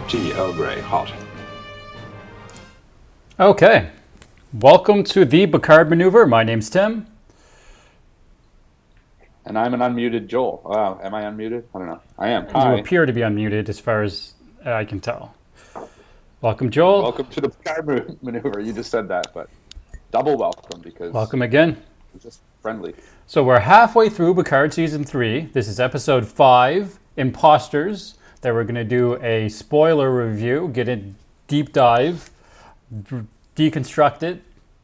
Tea Earl Grey, hot. Okay, welcome to the Picard Maneuver. My name's Tim. And I'm an unmuted Joel. Wow, am I unmuted? I don't know. I am. You Hi. appear to be unmuted as far as I can tell. Welcome, Joel. Welcome to the Picard Maneuver. You just said that, but double welcome because Welcome again. it's just friendly. So we're halfway through Picard Season 3. This is Episode 5, Imposters, that we're going to do a spoiler review, get a deep dive, deconstruct it,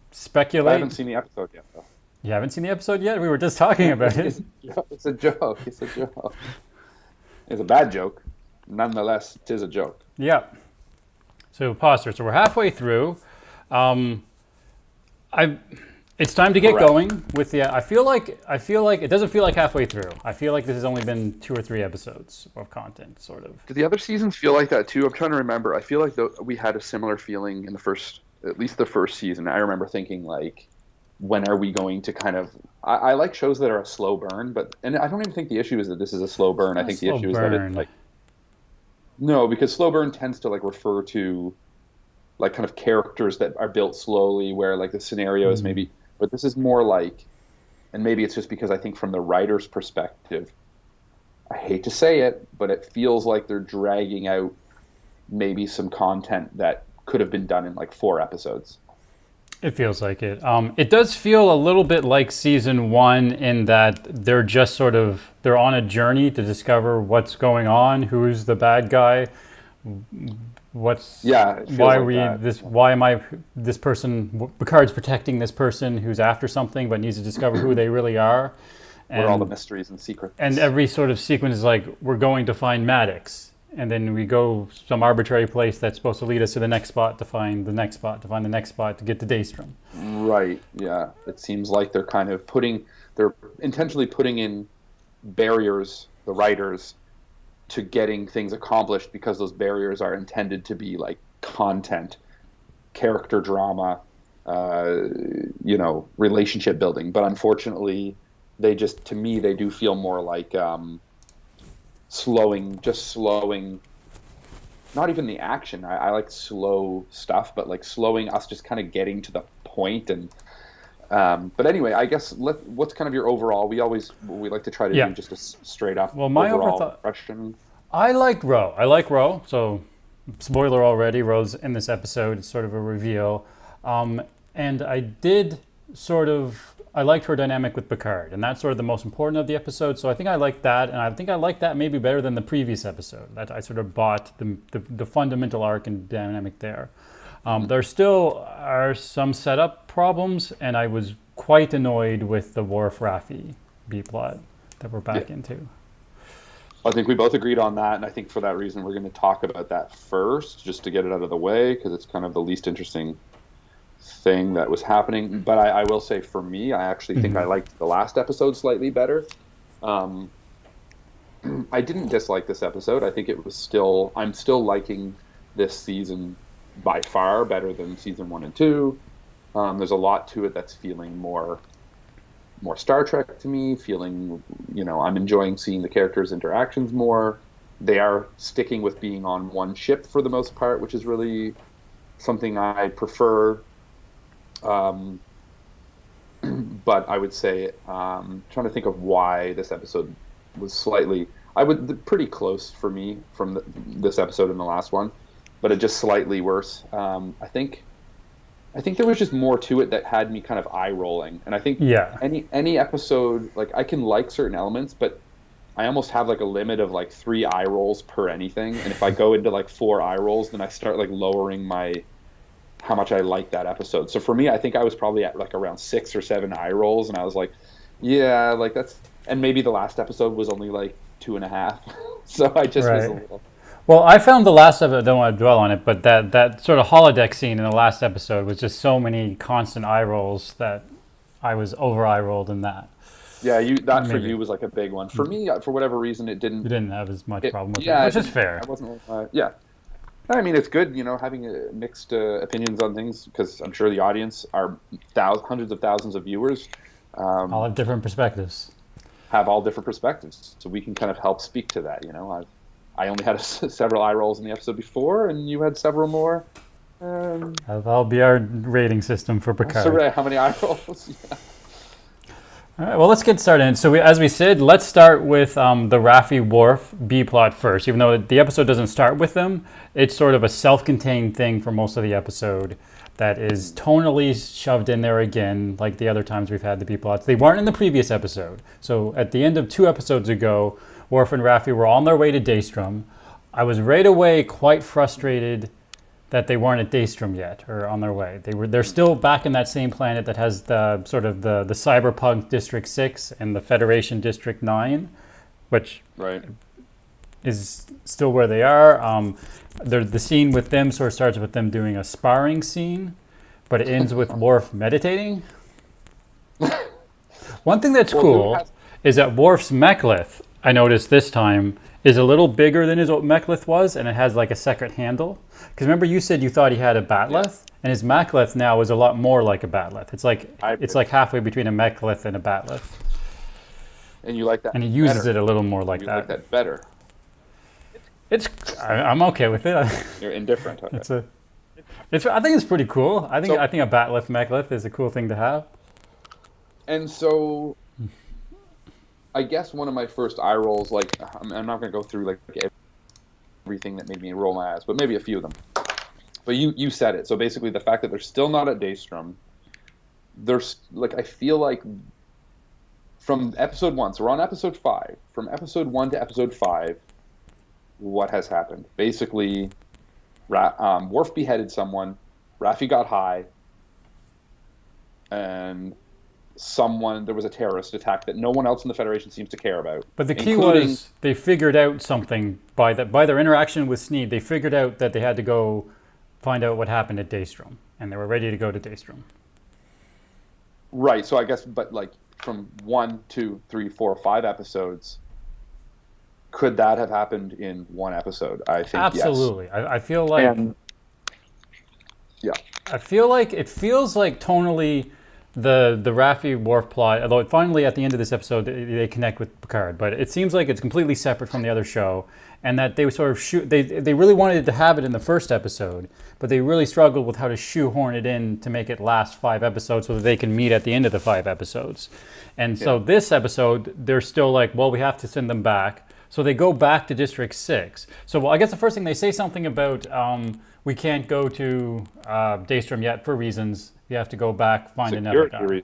speculate. I haven't seen the episode yet, though. You haven't seen the episode yet? We were just talking about it. It's a joke. It's a joke. It's a bad joke. Nonetheless, it is a joke. Yeah. So Imposters. So we're halfway through. It's time to get Correct. going with the. I feel like it doesn't feel like halfway through. I feel like this has only been 2 or 3 episodes of content, sort of. Did the other seasons feel like that too? I'm trying to remember. I feel like we had a similar feeling in at least the first season. I remember thinking like, when are we going to kind of? I like shows that are a slow burn, and I don't even think the issue is that this is a slow burn. I think the issue is that it's like. No, because slow burn tends to like refer to like kind of characters that are built slowly, where like the scenario is maybe. But this is more like, and maybe it's just because I think from the writer's perspective, I hate to say it, but it feels like they're dragging out maybe some content that could have been done in like 4 episodes. It feels like it. It does feel a little bit like Season 1 in that they're just sort of, they're on a journey to discover what's going on, who's the bad guy, why am I this person, Picard's protecting this person who's after something but needs to discover who they really are. What are all the mysteries and secrets? And every sort of sequence is like, we're going to find Maddox. And then we go some arbitrary place that's supposed to lead us to the next spot to find the next spot, to find the next spot to get to Daystrom. Right, yeah. It seems like they're kind of they're intentionally putting in barriers, the writers, to getting things accomplished because those barriers are intended to be like content, character drama, relationship building. But unfortunately, to me, they do feel more like slowing, not even the action. I like slow stuff, but like slowing us just kind of getting to the point. And but anyway, I guess what's kind of your overall? We like to try to do just a straight up my overall impression. I like Ro. So spoiler already, Ro's in this episode. It's sort of a reveal. And I liked her dynamic with Picard, and that's sort of the most important of the episode. So I think I like that, and I think I like that maybe better than the previous episode. That I sort of bought the fundamental arc and dynamic there. There still are some setup problems, and I was quite annoyed with the Worf Raffi B-plot that we're back into. I think we both agreed on that, and I think for that reason we're going to talk about that first, just to get it out of the way, because it's kind of the least interesting thing that was happening. But I will say, for me, I actually think I liked the last episode slightly better. I didn't dislike this episode. I think I'm still liking this season by far better than season 1 and 2. There's a lot to it that's feeling more Star Trek to me, feeling, I'm enjoying seeing the characters' interactions more. They are sticking with being on one ship for the most part, which is really something I prefer. But I would say, trying to think of why this episode was pretty close for me from this episode and the last one, but it just slightly worse. I think there was just more to it that had me kind of eye rolling, and I think any episode, like, I can like certain elements, but I almost have like a limit of like 3 eye rolls per anything, and if I go into like 4 eye rolls, then I start like lowering how much I like that episode. So for me, I think I was probably at like around 6 or 7 eye rolls, and I was like, yeah, like that's, and maybe the last episode was only like 2.5. So I just was a little. Well, I found the last episode, I don't want to dwell on it, but that sort of holodeck scene in the last episode was just so many constant eye rolls that I was over eye rolled in that. Yeah, for you was like a big one. For me, for whatever reason, it didn't. You didn't have as much problem with it, which is fair. I wasn't. I mean, it's good, having mixed opinions on things, because I'm sure the audience are hundreds of thousands of viewers. All have different perspectives. Have all different perspectives, so we can kind of help speak to that. I only had several eye rolls in the episode before, and you had several more. That'll be our rating system for Picard. So, Ray, how many eye rolls? Yeah. All right, well, let's get started. So, as we said, let's start with the Raffi Worf B plot first. Even though the episode doesn't start with them, it's sort of a self-contained thing for most of the episode that is tonally shoved in there again, like the other times we've had the B plots. They weren't in the previous episode. So, at the end of 2 episodes ago, Worf and Raffi were on their way to Daystrom. I was right away quite frustrated that they weren't at Daystrom yet, or on their way. They're still back in that same planet that has the sort of the cyberpunk District 6 and the Federation District 9, which Right. is still where they are. The scene with them sort of starts with them doing a sparring scene, but it ends with Worf meditating. One thing that's cool is that Worf's mechlith, I noticed this time, is a little bigger than his mechlith was, and it has like a second handle. Because remember, you said you thought he had a batleth, and his mechlith now is a lot more like a batleth. It's like halfway between a mechlith and a batleth. And you like that? And he uses it a little more like you that. like that better? I'm okay with it. You're indifferent. Okay. I think it's pretty cool. I think a batleth mechlith is a cool thing to have. And so, I guess one of my first eye rolls, like I'm not going to go through like everything that made me roll my eyes, but maybe a few of them. But you said it. So basically, the fact that they're still not at Daystrom, there's like I feel like from episode 1. So we're on episode 5. From episode 1 to episode 5, what has happened? Basically, Worf beheaded someone. Raffi got high, and there was a terrorist attack that no one else in the Federation seems to care about. But the key was they figured out something by their interaction with Sneed. They figured out that they had to go find out what happened at Daystrom, and they were ready to go to Daystrom. Right. So I guess, but like from 1, 2, 3, 4, 5 episodes, could that have happened in one episode? I think absolutely. Yes. I feel like. Yeah. I feel like it feels like tonally. The Raffi Worf plot, although finally at the end of this episode they connect with Picard, but it seems like it's completely separate from the other show, and that they sort of they really wanted to have it in the first episode, but they really struggled with how to shoehorn it in to make it last 5 episodes so that they can meet at the end of the 5 episodes. And so this episode, they're still like, well, we have to send them back. So they go back to District 6. So I guess the first thing they say something about we can't go to Daystrom yet for reasons. You have to go back, find another guy.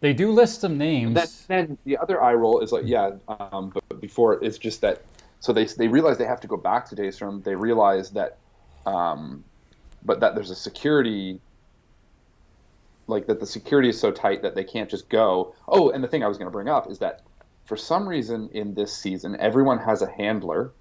They do list some names. Then the other eye roll is like, but before it's just that. So they realize they have to go back to Daystrom. They realize that, but that there's a security, like that the security is so tight that they can't just go. Oh, and the thing I was going to bring up is that for some reason in this season, everyone has a handler.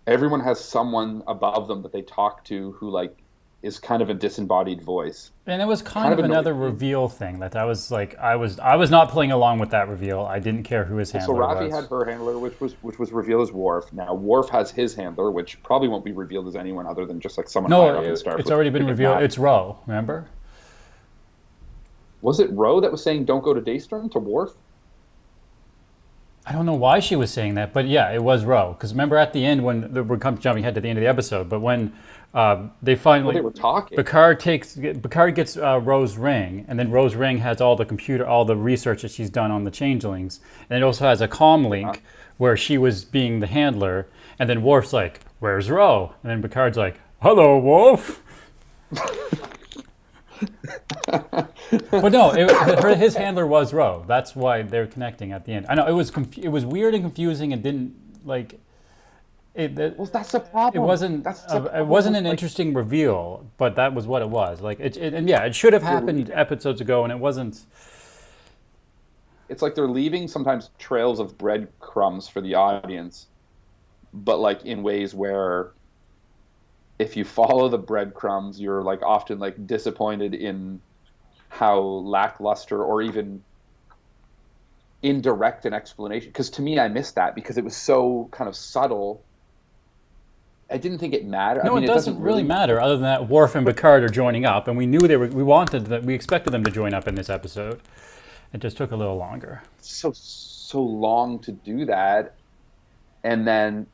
Everyone has someone above them that they talk to who like is kind of a disembodied voice. And it was kind of another reveal thing that I was like, I was not playing along with that reveal. I didn't care who his handler was. So Raffi had her handler, which was revealed as Worf. Now Worf has his handler, which probably won't be revealed as anyone other than just like someone higher up in Starfleet. It's already been revealed. It's Ro, remember? Was it Ro that was saying don't go to Daystrom to Worf? I don't know why she was saying that, but yeah, it was Ro. Because remember at the end when we're jumping ahead to the end of the episode, but when they finally they were talking. Picard gets Ro's ring, and then Ro's ring has all the research that she's done on the changelings, and it also has a comm link where she was being the handler, and then Worf's like, "Where's Ro?" And then Picard's like, "Hello, Worf." But no, his handler was Ro. That's why they're connecting at the end. I know it was weird and confusing and didn't like. Well, that's the problem. It wasn't an interesting reveal, but that was what it was. Like it should have happened episodes ago, and it wasn't. It's like they're leaving sometimes trails of breadcrumbs for the audience, but like in ways where if you follow the breadcrumbs, you're like often like disappointed in how lackluster or even indirect an explanation. Because to me, I missed that because it was so kind of subtle. I didn't think it mattered. No, it doesn't really matter. Other than that, Worf and Picard are joining up, and we knew we expected them to join up in this episode. It just took a little longer. So long to do that, And then,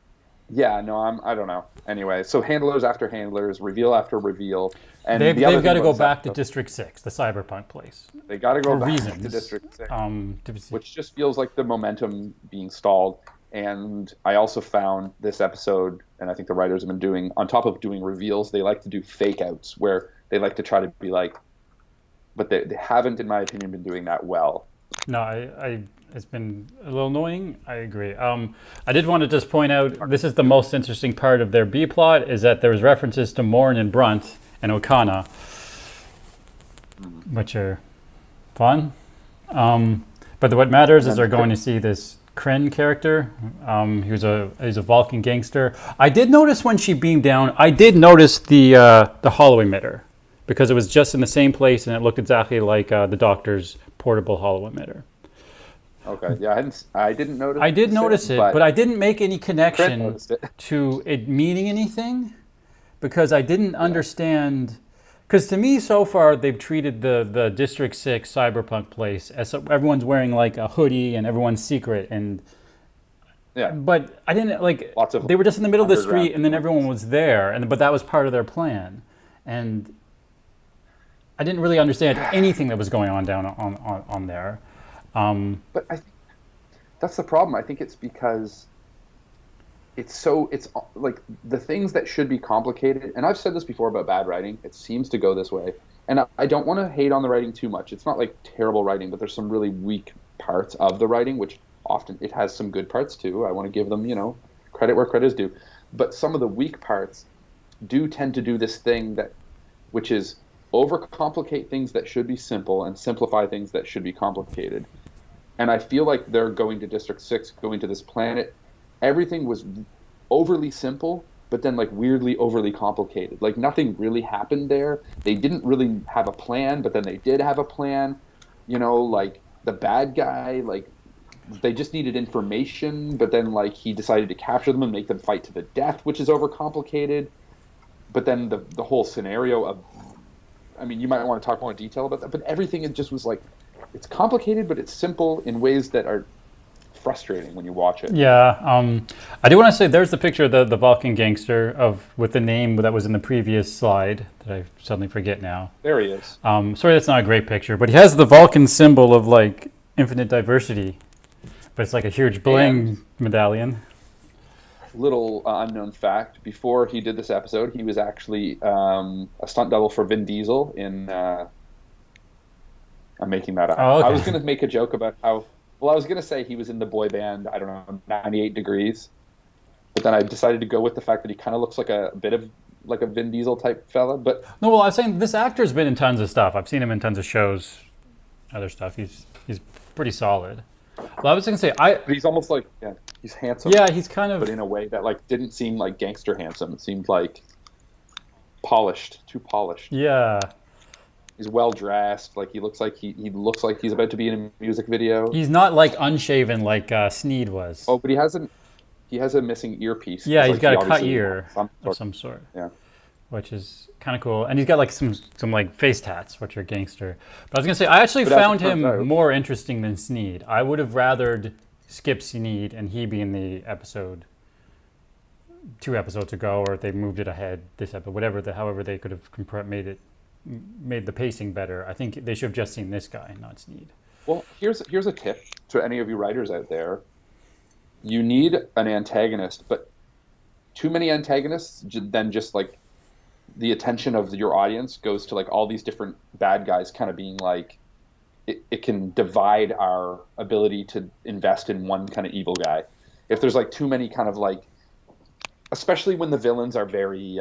yeah, no, I don't know. Anyway, so handlers after handlers, reveal after reveal. And the other They've thing got to about go this back to episode, District 6, the cyberpunk place, they got to go for back to reasons. District 6, To, which just feels like the momentum being stalled. And I also found this episode, and I think the writers have been doing, on top of doing reveals, they like to do fake outs where they like to try to be like, but they haven't, in my opinion, been doing that well. no, it's been a little annoying. I agree. I did want to just point out this is the most interesting part of their B plot is that there was references to Morn and Brunt and Okana, which are fun. But what matters is they're going to see this Kren character. He's a Vulcan gangster. I did notice when she beamed down. I did notice the hollow emitter because it was just in the same place and it looked exactly like the Doctor's portable hollow emitter. Okay, yeah, I didn't notice. I did notice it, but I didn't make any connection noticed it. to it meaning anything because I didn't understand. Because to me, so far, they've treated the District 6 cyberpunk place as everyone's wearing like a hoodie and everyone's secret. Yeah, But I didn't like, Lots of they were just in the middle of the underground street and then everyone was there. But that was part of their plan. And I didn't really understand anything that was going on down on there. but I think that's the problem. I think it's because it's like the things that should be complicated. And I've said this before about bad writing. It seems to go this way. And I don't want to hate on the writing too much. It's not like terrible writing, but there's some really weak parts of the writing, which often it has some good parts too. I want to give them, credit where credit is due. But some of the weak parts do tend to do this thing which is overcomplicate things that should be simple and simplify things that should be complicated. And I feel like they're going to District 6, going to this planet. Everything was overly simple, but then like weirdly overly complicated. Like nothing really happened there. They didn't really have a plan, but then they did have a plan. Like the bad guy, like they just needed information, but then like he decided to capture them and make them fight to the death, which is overcomplicated. But then the whole scenario of, I mean, you might want to talk more in detail about that, but everything it just was like, it's complicated, but it's simple in ways that are frustrating when you watch it. Yeah, I do want to say there's the picture of the Vulcan gangster with the name that was in the previous slide that I suddenly forget now. There he is. Sorry, that's not a great picture, but he has the Vulcan symbol of like infinite diversity, but it's like a huge bling medallion. Little unknown fact: before he did this episode, he was actually a stunt double for Vin Diesel in. I'm making that up. Oh, okay. I was going to make a joke about how. Well, I was going to say he was in the boy band. I don't know, 98 Degrees, but then I decided to go with the fact that he kind of looks like a bit of like a Vin Diesel type fella. But No, well, I was saying this actor's been in tons of stuff. I've seen him in tons of shows, other stuff. He's pretty solid. Well, I was going to say he's almost like he's handsome. Yeah, he's kind of. But in a way that like didn't seem like gangster handsome. It seemed like polished, too polished. Yeah. He's well dressed. Like he looks like looks like he's about to be in a music video. He's not like unshaven like Sneed was. Oh, but he has a missing earpiece. Yeah, It's he's got a cut obviously ear of some sort. Yeah. Which is kind of cool, and he's got like some like face tats, which are gangster. But I was gonna say, I actually But as found it turns him out- more interesting than Sneed. I would have rathered skip Sneed and he be in the episode 2 episodes ago, or if they moved it ahead this episode, however they could have made the pacing better. I think they should have just seen this guy, not Sneed. Well, here's a tip to any of you writers out there. You need an antagonist, but too many antagonists, then just like the attention of your audience goes to like all these different bad guys kind of being like, it can divide our ability to invest in one kind of evil guy. If there's like too many kind of like, especially when the villains are very,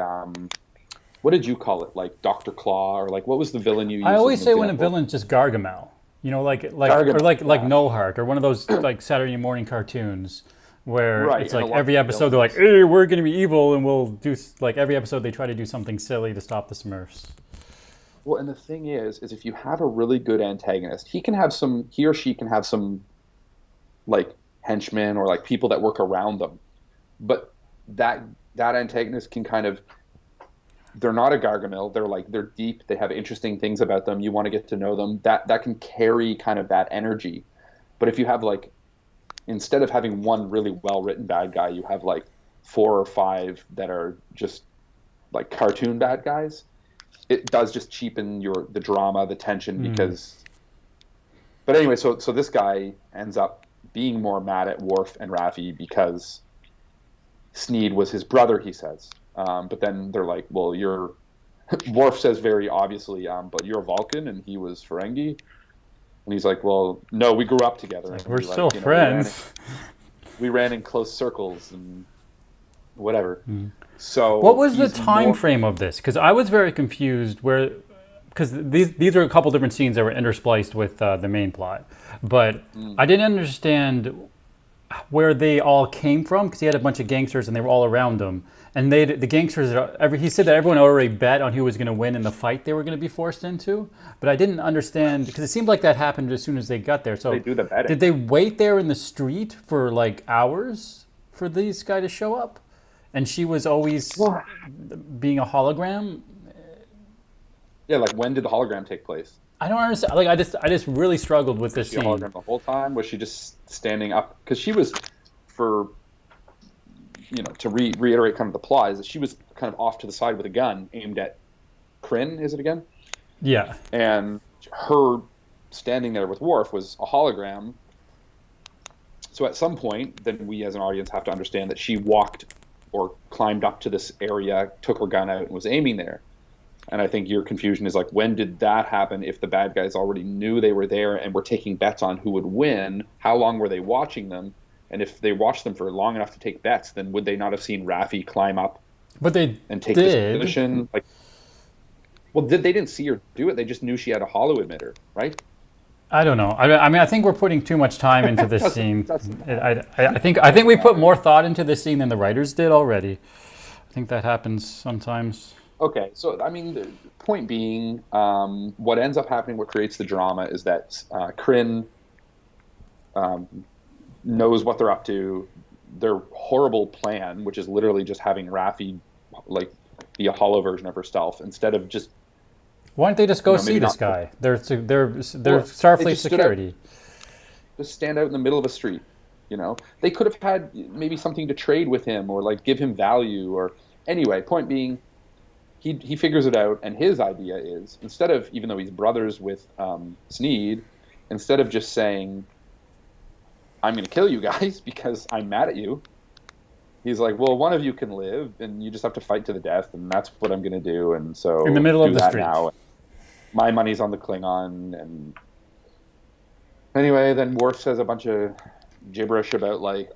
what did you call it? Like Dr. Claw, or like what was the villain you used? I always as say an when a example? villain's just Gargamel, Gargamel, or like yeah. No Heart, or one of those like Saturday morning cartoons where Right, it's and like a lot every of episode they're like, hey, we're gonna be evil, and we'll do like every episode they try to do something silly to stop the Smurfs. Well, and the thing is if you have a really good antagonist, he or she can have some like henchmen or like people that work around them. But that antagonist can kind of, they're not a Gargamel. They're deep. They have interesting things about them. You want to get to know them. That can carry kind of that energy. But if you have like instead of having one really well written bad guy, you have like 4 or 5 that are just like cartoon bad guys. It does just cheapen the drama, the tension, because. But anyway, so this guy ends up being more mad at Worf and Raffi because Sneed was his brother, he says. But then they're like, well, Worf says very obviously, but you're a Vulcan and he was Ferengi. And he's like, well, no, we grew up together. Like, we're still friends. We ran in close circles and whatever. So what was the time frame of this? Because I was very confused because these are a couple different scenes that were interspliced with the main plot. But I didn't understand where they all came from, because he had a bunch of gangsters and they were all around him. And the gangsters, he said that everyone already bet on who was going to win in the fight they were going to be forced into. But I didn't understand, because it seemed like that happened as soon as they got there. So they do the betting. Did they wait there in the street for like hours for this guy to show up? And she was always being a hologram? Yeah, like when did the hologram take place? I don't understand. Like I just really struggled with this scene. Was she a hologram the whole time? Was she just standing up? Because she was, to reiterate kind of the plot, is that she was kind of off to the side with a gun aimed at Kryn, is it again? Yeah. And her standing there with Worf was a hologram. So at some point, then we as an audience have to understand that she walked or climbed up to this area, took her gun out, and was aiming there. And I think your confusion is like, when did that happen? If the bad guys already knew they were there and were taking bets on who would win, how long were they watching them? And if they watched them for long enough to take bets, then would they not have seen Raffi climb up? But they and take this position? Like, well, they didn't see her do it. They just knew she had a holo emitter, right? I don't know. I mean, I think we're putting too much time into this scene. I think we put more thought into this scene than the writers did already. I think that happens sometimes. Okay, so I mean, the point being, what ends up happening, what creates the drama, is that Kryn knows what they're up to. Their horrible plan, which is literally just having Raffi like be a hollow version of herself, instead of just. Why don't they just go see this guy? They're Starfleet security. Just stand out in the middle of a street. They could have had maybe something to trade with him, or like give him value, or anyway. Point being. He figures it out, and his idea is, instead of, even though he's brothers with Sneed, instead of just saying, I'm going to kill you guys because I'm mad at you, he's like, well, one of you can live, and you just have to fight to the death, and that's what I'm going to do. And so in the middle of the street. Now. My money's on the Klingon. And anyway, then Worf says a bunch of gibberish about like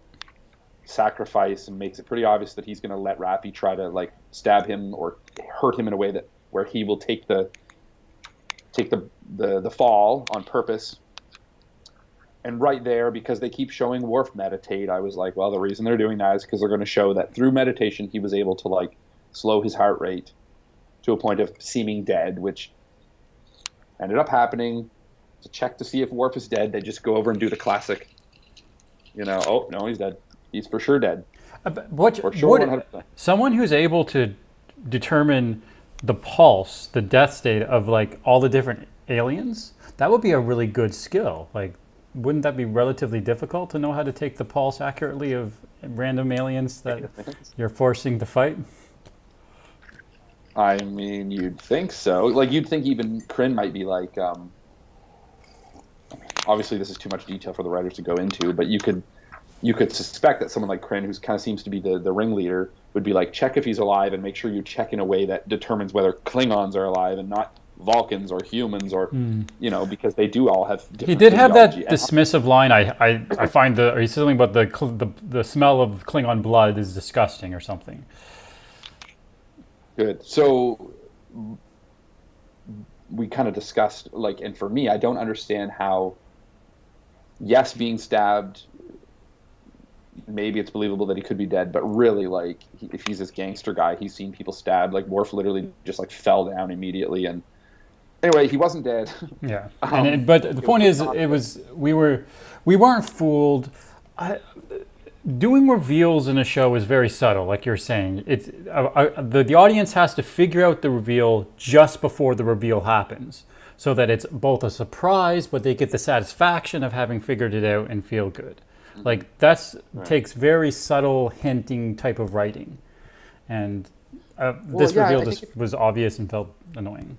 sacrifice, and makes it pretty obvious that he's going to let Raffi try to like stab him or hurt him in a way that where he will take the fall on purpose. And right there, because they keep showing Worf meditate, I was like, well, the reason they're doing that is because they're going to show that through meditation he was able to like slow his heart rate to a point of seeming dead, which ended up happening. To check to see if Worf is dead, they just go over and do the classic, oh no, he's dead. He's for sure dead. For sure, 100%. Someone who's able to determine the pulse, the death state of like all the different aliens, that would be a really good skill. Like, wouldn't that be relatively difficult to know how to take the pulse accurately of random aliens that you're forcing to fight? I mean, you'd think so. Like, you'd think even Kryn might be like, obviously this is too much detail for the writers to go into, but you could suspect that someone like Kryn, who kind of seems to be the ringleader, would be like, check if he's alive and make sure you check in a way that determines whether Klingons are alive and not Vulcans or humans, or because they do all have different. He did have that dismissive line. I find he's something about the smell of Klingon blood is disgusting or something. Good. So we kind of discussed, like, and for me, I don't understand how. Yes, being stabbed. Maybe it's believable that he could be dead, but really, like, if he's this gangster guy, he's seen people stabbed. Like, Worf literally just like fell down immediately, and anyway, he wasn't dead. Yeah, but the point is, we weren't fooled. Doing reveals in a show is very subtle, like you're saying. It's the audience has to figure out the reveal just before the reveal happens, so that it's both a surprise, but they get the satisfaction of having figured it out and feel good. Like takes very subtle hinting type of writing, and this reveal just was obvious and felt annoying.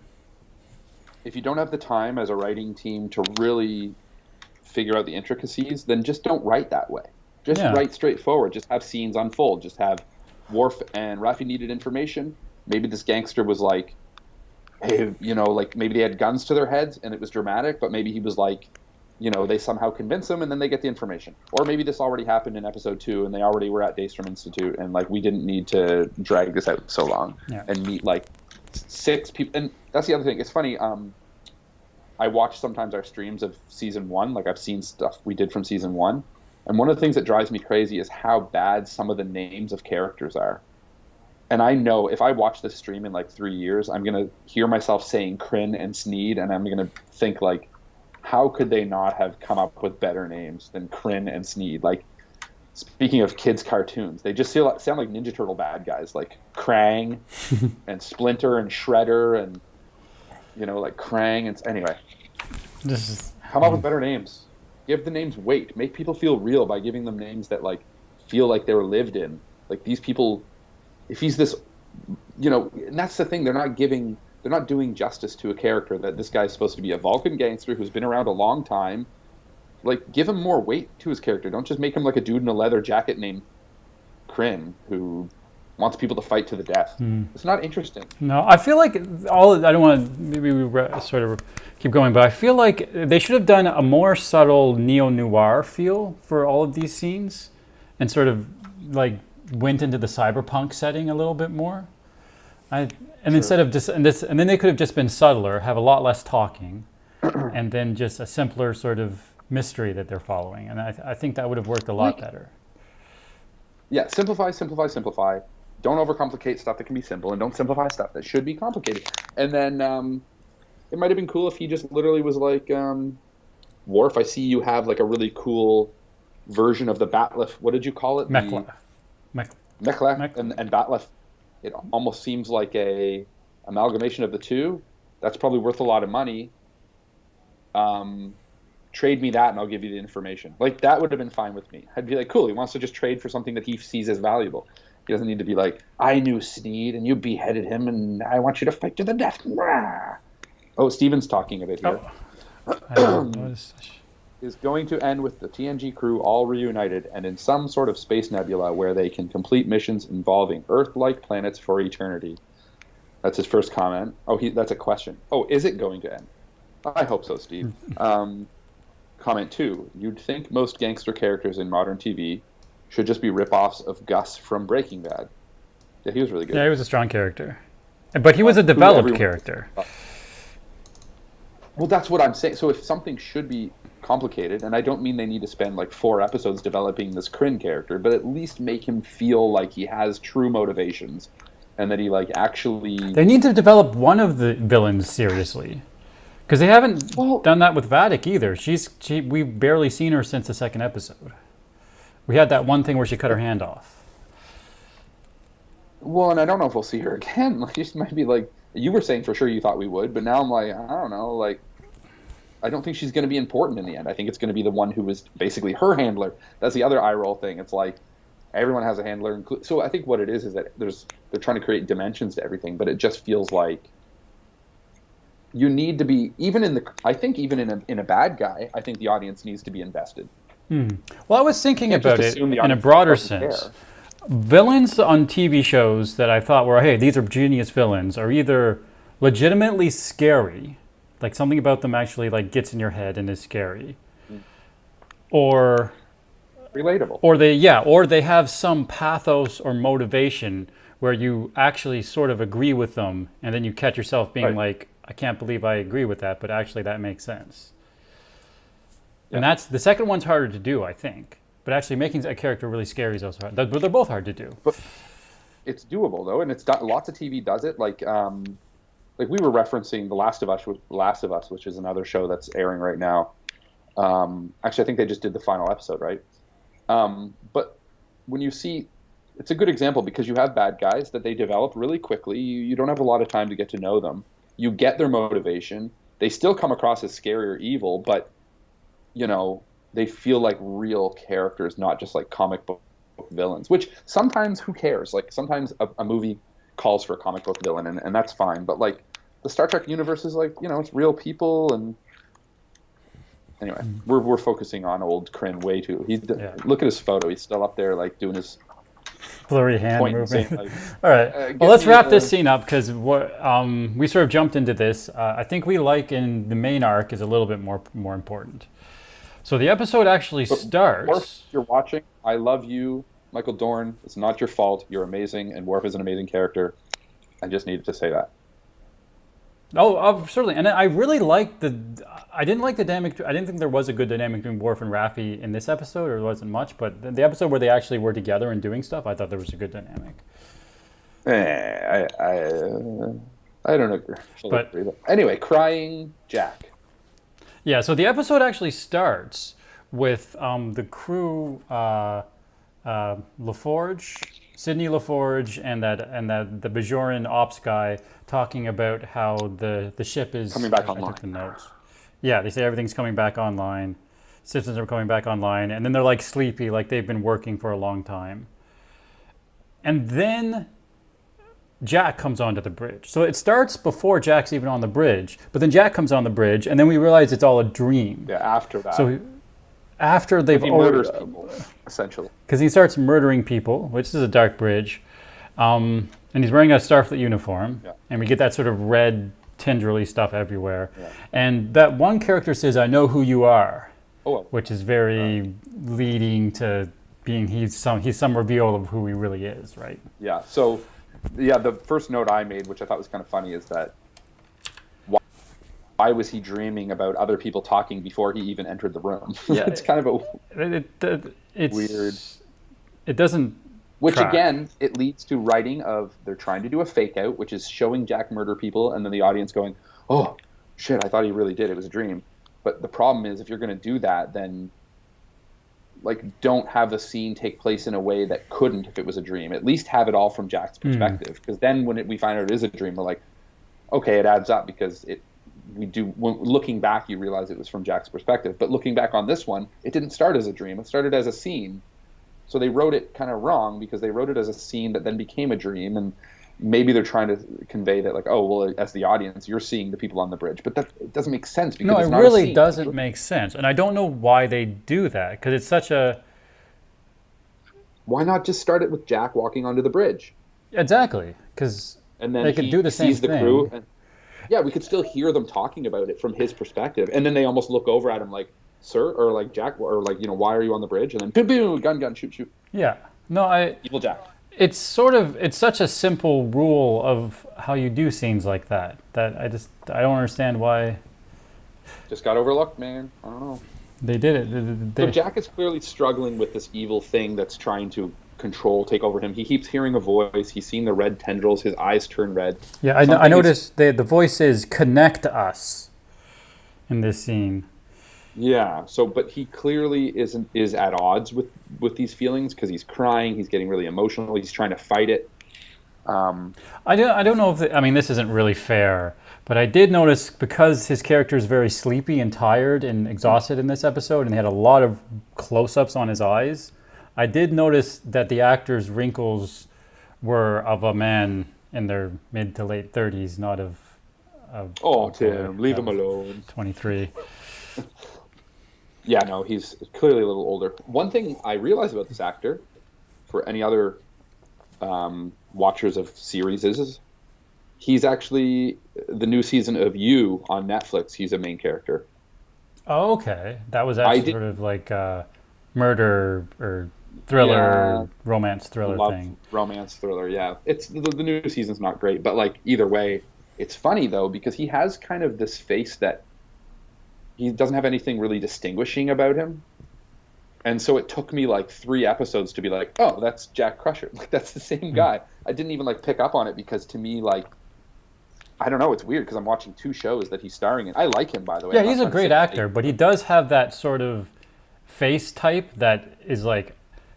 If you don't have the time as a writing team to really figure out the intricacies, then just don't write that way. Just write straightforward. Just have scenes unfold. Just have Worf and Raffi needed information. Maybe this gangster was like, hey, like maybe they had guns to their heads and it was dramatic, but maybe he was like, they somehow convince him and then they get the information. Or maybe this already happened in episode 2 and they already were at Daystrom Institute and like we didn't need to drag this out so long and meet like 6 people. And that's the other thing. It's funny. I watch sometimes our streams of season 1. Like I've seen stuff we did from season 1. And one of the things that drives me crazy is how bad some of the names of characters are. And I know if I watch this stream in like 3 years, I'm going to hear myself saying Kryn and Sneed, and I'm going to think like, how could they not have come up with better names than Kryn and Sneed? Like, speaking of kids' cartoons, they just sound like Ninja Turtle bad guys, like Krang and Splinter and Shredder and, like Krang. And anyway, come up with better names. Give the names weight. Make people feel real by giving them names that like feel like they were lived in. Like these people, if he's this, and that's the thing. They're not doing justice to a character that this guy's supposed to be a Vulcan gangster who's been around a long time. Like, give him more weight to his character. Don't just make him like a dude in a leather jacket named Kryn who wants people to fight to the death. It's not interesting. No, I feel like I don't want to, maybe we sort of keep going, but I feel like they should have done a more subtle neo-noir feel for all of these scenes and sort of like went into the cyberpunk setting a little bit more. Instead of just, and then they could have just been subtler, have a lot less talking, and then just a simpler sort of mystery that they're following. And I think that would have worked a lot better. Yeah, simplify. Don't overcomplicate stuff that can be simple, and don't simplify stuff that should be complicated. And then it might have been cool if he just literally was like, Worf, I see you have like a really cool version of the Batleth. What did you call it? Mekla. And Batleth. It almost seems like a amalgamation of the two. That's probably worth a lot of money. Trade me that and I'll give you the information. Like, that would have been fine with me. I'd be like, cool, he wants to just trade for something that he sees as valuable. He doesn't need to be like, I knew Sneed and you beheaded him and I want you to fight to the death. Oh, Steven's talking a bit here. Is going to end with the TNG crew all reunited and in some sort of space nebula where they can complete missions involving Earth-like planets for eternity. That's his first comment. Oh, that's a question. Oh, is it going to end? I hope so, Steve. Comment 2. You'd think most gangster characters in modern TV should just be rip-offs of Gus from Breaking Bad. Yeah, he was really good. Yeah, he was a strong character. But he was a developed character. Well, that's what I'm saying. So if something should be complicated, and I don't mean they need to spend like 4 episodes developing this Kryn character, but at least make him feel like he has true motivations and that he like actually... They need to develop one of the villains seriously. Because they haven't done that with Vadic either. We've barely seen her since the 2nd episode. We had that one thing where she cut her hand off. Well, and I don't know if we'll see her again. Like, it might be like, you were saying for sure you thought we would, but now I'm like, I don't know, like, I don't think she's going to be important in the end. I think it's going to be the one who was basically her handler. That's the other eye roll thing. It's like, everyone has a handler. So I think what it is that they're trying to create dimensions to everything, but it just feels like you need to be, even in a bad guy, I think the audience needs to be invested. Well, I was thinking about it in a broader sense. Villains on TV shows that I thought were, hey, these are genius villains, are either legitimately scary, like something about them actually like gets in your head and is scary, or relatable, or they have some pathos or motivation where you actually sort of agree with them, and then you catch yourself being like, I can't believe I agree with that, but actually that makes sense. Yeah. And that's the second one's harder to do, I think. But actually making a character really scary is also hard. But they're both hard to do. But it's doable though, and it's done, lots of TV does it. Like we were referencing The Last of Us, which is another show that's airing right now. Actually, I think they just did the final episode, right? But when you see, it's a good example because you have bad guys that they develop really quickly. You don't have a lot of time to get to know them. You get their motivation. They still come across as scary or evil, but they feel like real characters, not just like comic book villains. Which sometimes, who cares? Like sometimes a movie calls for a comic book villain, and that's fine. But like the Star Trek universe is like, it's real people. And anyway, we're focusing on old Kryn way too. Look at his photo. He's still up there like doing his blurry hand point movement. saying, like, All right. Well, let's wrap this scene up because we sort of jumped into this. I think we like in the main arc is a little bit more important. So the episode actually starts. Worf, you're watching. I love you, Michael Dorn. It's not your fault. You're amazing, and Worf is an amazing character. I just needed to say that. Oh, certainly. And I really liked I didn't like the dynamic. I didn't think there was a good dynamic between Worf and Raffi in this episode, or there wasn't much. But the episode where they actually were together and doing stuff, I thought there was a good dynamic. I don't agree. But anyway, crying Jack. Yeah, so the episode actually starts with the crew, LaForge, Sidney LaForge, and the Bajoran ops guy talking about how the ship is coming back online. online. I took the notes. Yeah, they say everything's coming back online. Systems are coming back online, and then they're like sleepy, like they've been working for a long time. And then Jack comes onto the bridge. So it starts before Jack's even on the bridge, but then Jack comes on the bridge, and then we realize it's all a dream. Yeah, after that. So after they've murders people, essentially. Because he starts murdering people, which is a dark bridge, and he's wearing a Starfleet uniform, and we get that sort of red tendrily stuff everywhere. Yeah. And that one character says, "I know who you are," which is very leading to being he's some reveal of who he really is, right? Yeah. So. Yeah, the first note I made, which I thought was kind of funny, is that why was he dreaming about other people talking before he even entered the room? Yeah, it's kind of it's weird. It doesn't. Which again, it leads to writing of they're trying to do a fake out, which is showing Jack murder people, and then the audience going, "Oh, shit! I thought he really did. It was a dream." But the problem is, if you're going to do that, then don't have the scene take place in a way that couldn't if it was a dream. At least have it all from Jack's perspective, because then when we find out it is a dream, we're like, okay, it adds up because when looking back, you realize it was from Jack's perspective. But looking back on this one, it didn't start as a dream. It started as a scene. So they wrote it kind of wrong because they wrote it as a scene that then became a dream, and maybe they're trying to convey that as the audience, you're seeing the people on the bridge, but it doesn't make sense because it's not it really a scene. Doesn't make sense, and I don't know why they do that because it's such a. Why not just start it with Jack walking onto the bridge? Exactly, because they could do the same thing. Crew and, we could still hear them talking about it from his perspective, and then they almost look over at him like, "Sir," or like, "Jack," or like, "Why are you on the bridge?" And then boom, boom, gun, shoot. Yeah, no, evil Jack. It's such a simple rule of how you do scenes like that I don't understand why. Just got overlooked, man. I don't know. They did it. So Jack is clearly struggling with this evil thing that's trying to take over him. He keeps hearing a voice. He's seeing the red tendrils. His eyes turn red. Yeah, I noticed the voice is "connect us" in this scene. Yeah. So, but he clearly is at odds with these feelings because he's crying. He's getting really emotional. He's trying to fight it. I don't know if this isn't really fair, but I did notice because his character is very sleepy and tired and exhausted in this episode, and they had a lot of close-ups on his eyes. I did notice that the actor's wrinkles were of a man in their mid to late 30s, not of. Tim, leave him alone. 23. Yeah, no, he's clearly a little older. One thing I realized about this actor, for any other watchers of series, is he's actually the new season of You on Netflix. He's a main character. Oh, okay. That was actually sort of like a murder or thriller, romance thriller thing. Romance thriller, yeah. It's the new season's not great, but either way, it's funny though because he has kind of this face that he doesn't have anything really distinguishing about him. And so it took me 3 episodes to be like, oh, that's Jack Crusher. That's the same guy. I didn't even pick up on it because to me, I don't know, it's weird because I'm watching 2 shows that he's starring in. I like him, by the way. Yeah, he's a great actor, but he does have that sort of face type that is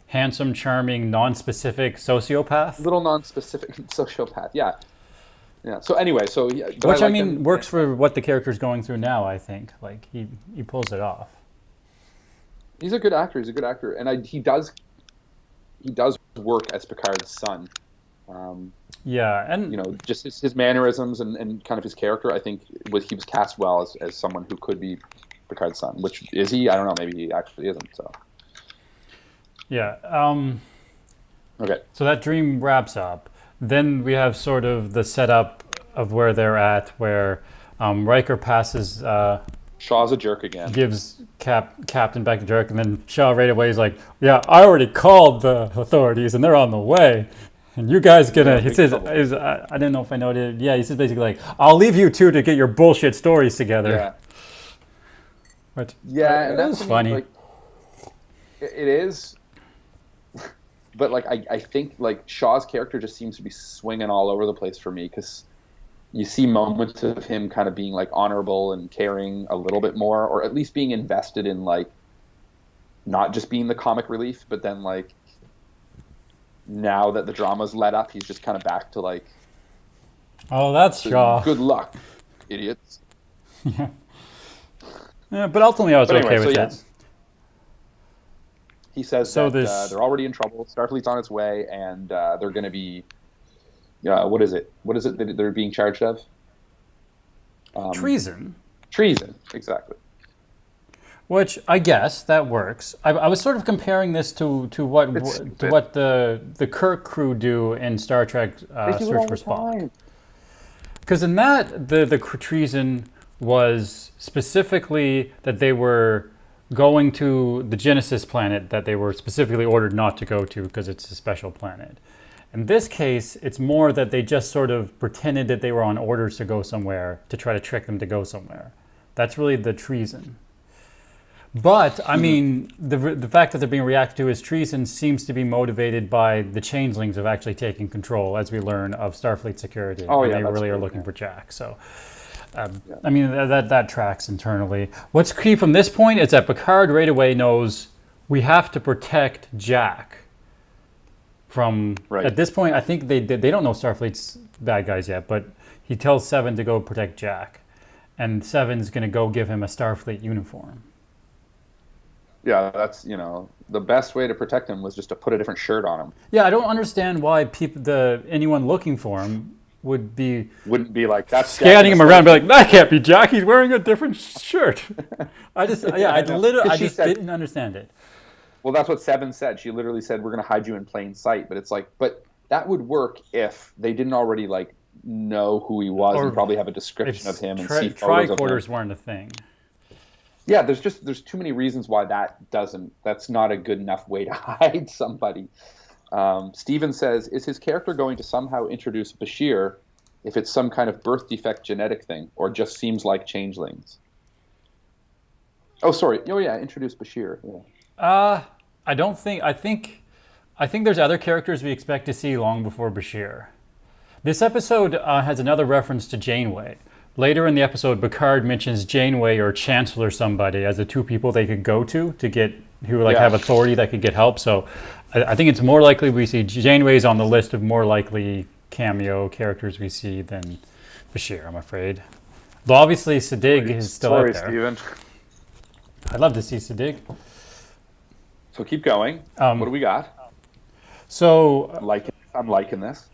handsome, charming, non-specific sociopath. Little non-specific sociopath, yeah. Yeah. So anyway, which works for what the character's going through now. I think he pulls it off. He's a good actor. He's a good actor, and he does work as Picard's son. Yeah, and Just his mannerisms and kind of his character. I think he was cast well as someone who could be Picard's son. Which is he? I don't know. Maybe he actually isn't. So yeah. okay. So that dream wraps up. Then we have sort of the setup of where they're at, where Riker passes, Shaw's a jerk again. gives Captain back to Dirk, and then Shaw right away is like, "Yeah, I already called the authorities, and they're on the way. And you guys gonna?" He says, "I didn't know if I noted." Yeah, he says basically like, "I'll leave you two to get your bullshit stories together." Yeah. But Yeah, and it that's was funny. Like, it is, but like I think like Shaw's character just seems to be swinging all over the place for me because you see moments of him kind of being like honorable and caring a little bit more, or at least being invested in like not just being the comic relief, but then like now that the drama's let up, he's just kind of back to like, Oh, that's Shaw. good luck, idiots. Yeah, but ultimately I was But anyway, okay with so it. yes. He says So that they're already in trouble. Starfleet's on its way, and they're going to be. What is it? What is it that they're being charged of? Treason. Treason, exactly. Which I guess that works. I was sort of comparing this to what the Kirk crew do in Star Trek Search for Spock. Because in that the treason was specifically that they were going to the Genesis planet that they were specifically ordered not to go to because it's a special planet. In this case, it's more that they just sort of pretended that they were on orders to go somewhere to try to trick them to go somewhere. That's really the treason. But, I mean, the fact that they're being reacted to as treason seems to be motivated by the changelings of actually taking control, as we learn, of Starfleet security. Oh, and yeah, they that's really are true, looking yeah. for Jack. So, I mean, that tracks internally. What's key from this point is that Picard right away knows we have to protect Jack from... Right. At this point, I think they don't know Starfleet's bad guys yet, but he tells Seven to go protect Jack. And Seven's going to go give him a Starfleet uniform. Yeah, that's the best way to protect him was just to put a different shirt on him. Yeah, I don't understand why anyone looking for him wouldn't be like that's scanning him around and be like, that can't be Jack, he's wearing a different shirt. I just didn't understand it. Well, that's what Seven said. She literally said, "We're going to hide you in plain sight." But it's like, but that would work if they didn't already like know who he was and probably have a description of him and see photos of him. Tricorders weren't a thing. Yeah, there's too many reasons why that's not a good enough way to hide somebody. Steven says, is his character going to somehow introduce Bashir if it's some kind of birth defect genetic thing, or just seems like changelings? Oh, sorry. Oh, yeah, introduce Bashir. Yeah. I don't think. I think there's other characters we expect to see long before Bashir. This episode has another reference to Janeway. Later in the episode, Picard mentions Janeway or Chancellor somebody as the two people they could go to get who have authority that could get help. So I think it's more likely we see Janeway's on the list of more likely cameo characters we see than Bashir, I'm afraid. Though obviously Sadig is still out there. Sorry, Steven. I'd love to see Sadig. So keep going. What do we got? So I'm liking this.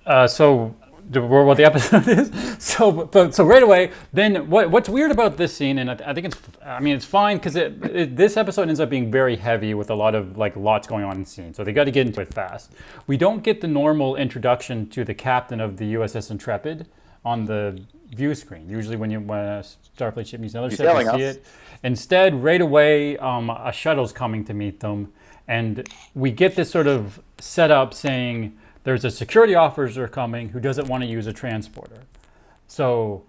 What the episode is. So right away, then what's weird about this scene, and I think it's fine because this episode ends up being very heavy with a lot of lots going on in the scene. So they got to get into it fast. We don't get the normal introduction to the captain of the USS Intrepid on the view screen. Usually when a Starfleet ship meets another ship, you see it. Instead, right away, a shuttle's coming to meet them, and we get this sort of setup saying there's a security officer coming who doesn't want to use a transporter. So,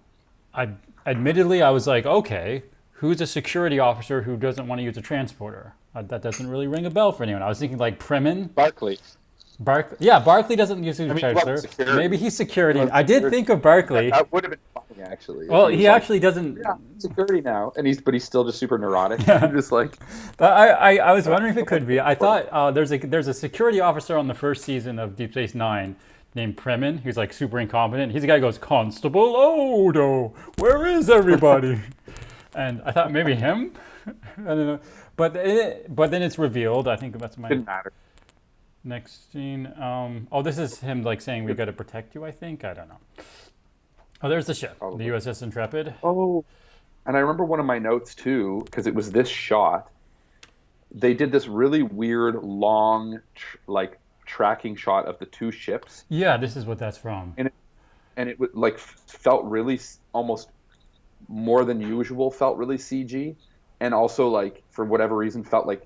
admittedly, I was like, okay, who's a security officer who doesn't want to use a transporter? That doesn't really ring a bell for anyone. I was thinking like Fremen. Barclay. Barclay doesn't use a transporter. Maybe he's security. I did think of Barclay. That would have been funny, actually. Well, he actually doesn't. Yeah, security now, but he's still just super neurotic. Just like. But I was wondering if it could be. I thought there's a security officer on the first season of Deep Space Nine named Fremen. He's like super incompetent. He's the guy who goes, Constable Odo, where is everybody? And I thought maybe him. I don't know, but then it's revealed. I think that's my Didn't matter. next scene. Oh, this is him like saying we got to protect you. I think I don't know. Oh, there's the ship, Probably. the USS Intrepid. Oh, and I remember one of my notes too, because it was this shot. They did this really weird, long, tracking shot of the two ships, Yeah, this is what that's from. and it would like felt really almost more than usual. Felt really CG, and also like for whatever reason felt like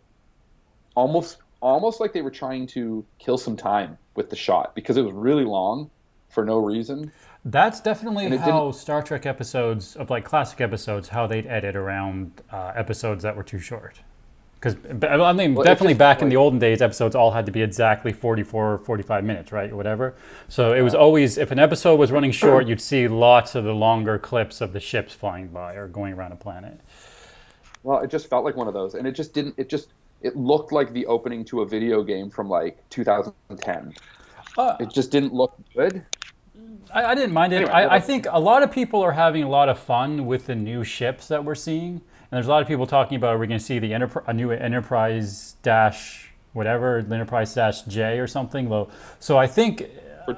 almost like they were trying to kill some time with the shot because it was really long for no reason. That's definitely And it how Star Trek episodes of like classic episodes, how they'd edit around episodes that were too short. Because I mean, Well, definitely just, back in like, the olden days, episodes all had to be exactly 44 or 45 minutes, right? Or whatever. So it was always, if an episode was running short, you'd see lots of the longer clips of the ships flying by or going around a planet. Well, it just felt like one of those, and it just didn't. It looked like the opening to a video game from like 2010. It just didn't look good. I didn't mind it. Anyway, I think a lot of people are having a lot of fun with the new ships that we're seeing. And there's a lot of people talking about, are we going to see the a new Enterprise dash whatever, Enterprise dash J or something. So I think For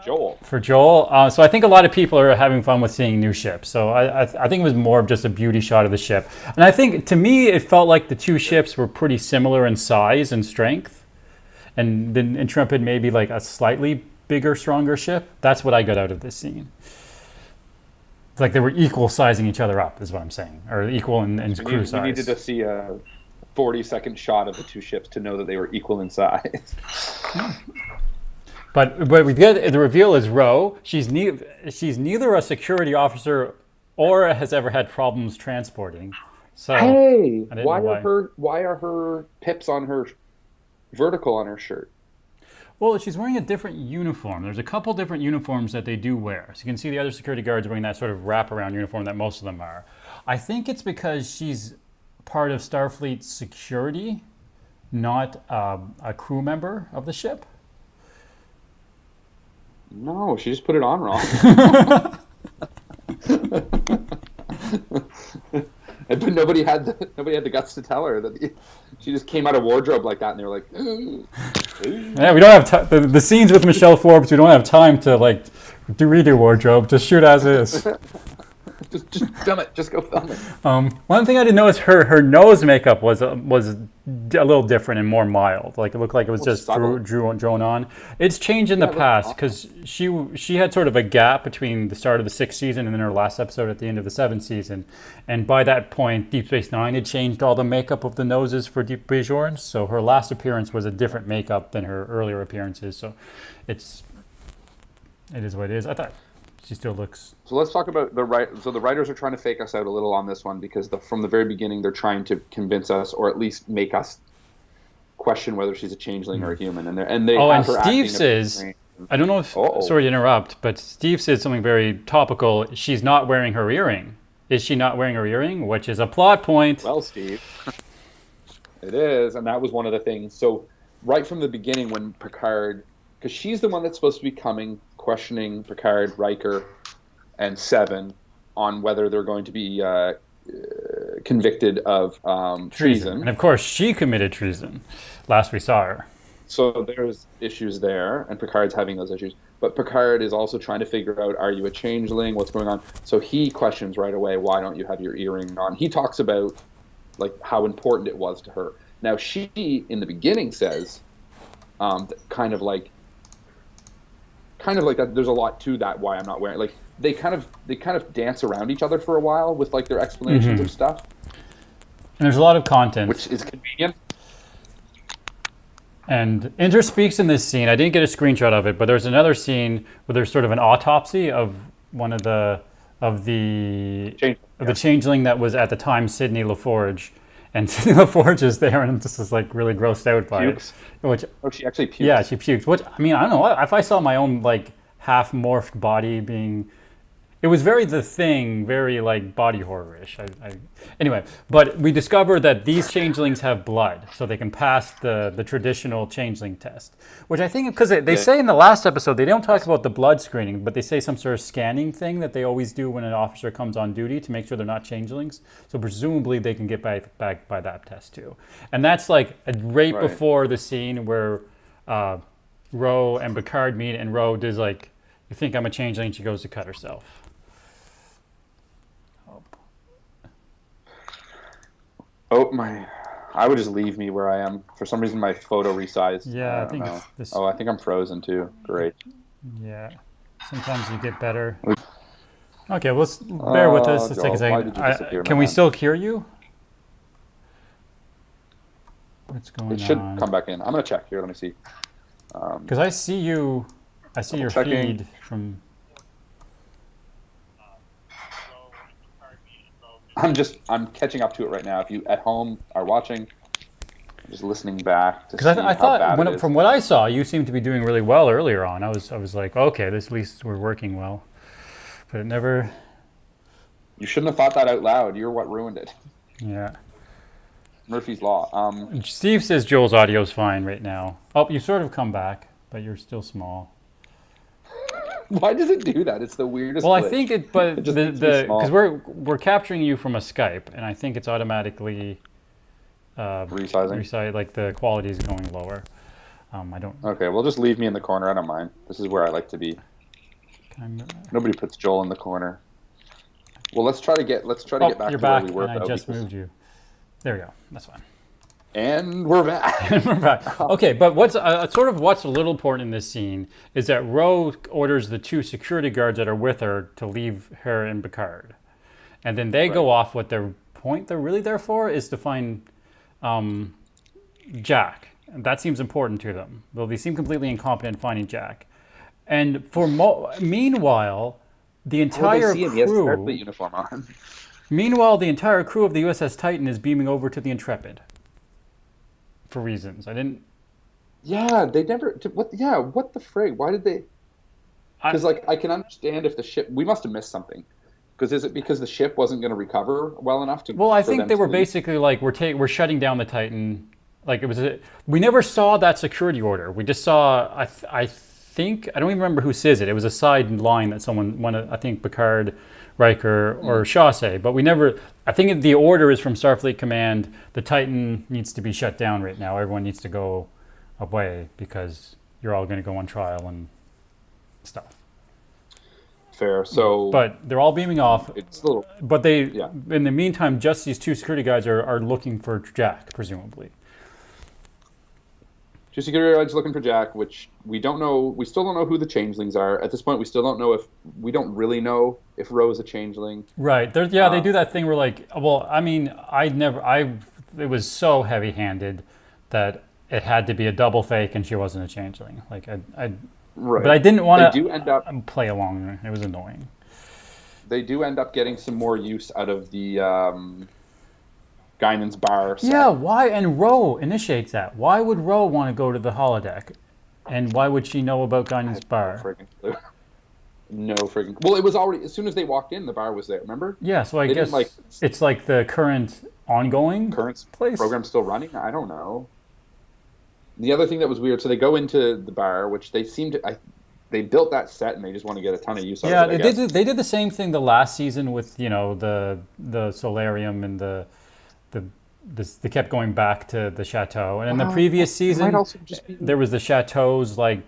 Joel. so I think a lot of people are having fun with seeing new ships. So I think it was more of just a beauty shot of the ship. And I think, to me, it felt like the two ships were pretty similar in size and strength. And the Intrepid maybe like a slightly bigger, stronger ship. That's what I got out of this scene. It's like they were equal sizing each other up, is what I'm saying. Or equal in crew size. We needed to see a 40-second shot of the two ships to know that they were equal in size. But we get, the reveal is Ro. She's neither a security officer or has ever had problems transporting. So Hey, I didn't why know why are her pips on her vertical on her shirt? Well, she's wearing a different uniform. There's a couple different uniforms that they do wear. So you can see the other security guards wearing that sort of wraparound uniform that most of them are. I think it's because she's part of Starfleet security, not a crew member of the ship. No, she just put it on wrong. But nobody had the guts to tell her that she just came out of wardrobe like that, and they were like, Yeah, we don't have the scenes with Michelle Forbes. We don't have time to like redo wardrobe. Just shoot as is. just film it. Just go film it. One thing I didn't notice, her nose makeup was a little different and more mild. Like it looked like it was just drawn on. It's changed in the past because she had sort of a gap between the start of the 6th season and then her last episode at the end of the 7th season. And by that point, Deep Space Nine had changed all the makeup of the noses for Deep Bajorans. So her last appearance was a different makeup than her earlier appearances. So it is what it is. I thought she still looks. So let's talk about So the writers are trying to fake us out a little on this one because from the very beginning they're trying to convince us, or at least make us question whether she's a changeling or a human. And Steve says, I don't know if sorry to interrupt, but Steve said something very topical. She's not wearing her earring. Is she not wearing her earring? Which is a plot point. Well, Steve, it is, and that was one of the things. So right from the beginning, when Picard, because she's the one that's supposed to be questioning Picard, Riker, and Seven on whether they're going to be convicted of treason. And of course, she committed treason. Last we saw her. So there's issues there, and Picard's having those issues. But Picard is also trying to figure out, are you a changeling? What's going on? So he questions right away, why don't you have your earring on? He talks about like how important it was to her. Now she, in the beginning, says kind of like that. There's a lot to that. Why I'm not wearing. Like they kind of dance around each other for a while with like their explanations of stuff. And there's a lot of content, which is convenient. And Inter speaks in this scene. I didn't get a screenshot of it, but there's another scene where there's sort of an autopsy of one of the changeling that was at the time Sidney LaForge, and Sidney LaForge is there, and just is like really grossed out by it. She actually pukes. Yeah, she pukes. Which I mean, I don't know. If I saw my own like half morphed body being It was very The Thing, very like body horror-ish. Anyway, but we discovered that these changelings have blood, so they can pass the traditional changeling test. Which I think, because they Yeah. say in the last episode, they don't talk about the blood screening, but they say some sort of scanning thing that they always do when an officer comes on duty to make sure they're not changelings. So presumably they can get back by that test too. And that's like right before the scene where Ro and Picard meet, and Ro does like, "You think I'm a changeling?" She goes to cut herself. Oh my! I would just leave me where I am. For some reason, my photo resized. Yeah, I don't think know. this. Oh, I think I'm frozen too. Great. Yeah, sometimes you get better. Okay, well, let's bear with us. Let's take a Joel, why second. did you disappear, Can my we man? still hear you? What's going It should on? come back in. I'm gonna check here. Let me see. Because I see you. I see your Checking. feed from. I'm catching up to it right now. If you at home are watching, I'm just listening back to see Because I how bad thought it is. from what I saw, you seemed to be doing really well earlier on. I was like, okay, this at least we're working well. But it never. You shouldn't have thought that out loud. You're what ruined it. Yeah. Murphy's Law. Steve says Joel's audio's fine right now. Oh, you sort of come back, but you're still small. Why does it do that? It's the weirdest. Well, I glitch. think it, but It just the makes me small. because we're capturing you from a Skype, and I think it's automatically Resizing. like the quality is going lower. I don't Okay, well, just leave me in the corner. I don't mind. This is where I like to be. kind of. Nobody puts Joel in the corner. Well, let's try to get back You're to where back, we were. and I though, just because- moved you. There we go. That's fine. And we're back. We're back. Okay, but what's what's a little important in this scene is that Ro orders the two security guards that are with her to leave her and Picard, and then they go off. What their point they're really there for is to find Jack. And that seems important to them. Though they seem completely incompetent in finding Jack. And for meanwhile, the entire He has a crew. Starfleet uniform on. Meanwhile, the entire crew of the USS Titan is beaming over to the Intrepid. For reasons I didn't. Yeah, they never. What? Yeah, what the frig? Why did they? Because I can understand if the ship. We must have missed something. Because is it because the ship wasn't going to recover well enough to? Well, I for think them they to were leave? basically like we're shutting down the Titan. Like it was. We never saw that security order. We just saw. I think I don't even remember who says it. It was a side line that I think Picard, Riker, or Shaw say. But we never. I think the order is from Starfleet Command. The Titan needs to be shut down right now. Everyone needs to go away because you're all going to go on trial and stuff. Fair. So, But they're all beaming off. it's a little. But they, Yeah. in the meantime, just these two security guys are looking for Jack, presumably. Two security guards looking for Jack, which we don't know. We still don't know who the changelings are at this point. We still don't know if we don't really know if Ro is a changeling. Right. They do that thing where like, well, I mean, it was so heavy-handed that it had to be a double fake and she wasn't a changeling. Like Right. but I didn't They want do end up. to play along. It was annoying. They do end up getting some more use out of the Guinan's bar. Set. Yeah, why? And Ro initiates that. Why would Ro want to go to the holodeck? And why would she know about Guinan's bar? Friggin' clue. No friggin'. Well, it was already as soon as they walked in, the bar was there. Remember? Yeah, so I They guess didn't, it's like the current ongoing Current place. program still running. I don't know. The other thing that was weird. So they go into the bar, which they seem to. They built that set and they just want to get a ton of use out Yeah, of it. they did the same thing the last season with the solarium and they kept going back to the chateau, and in the previous season might also just be- there was the chateau's like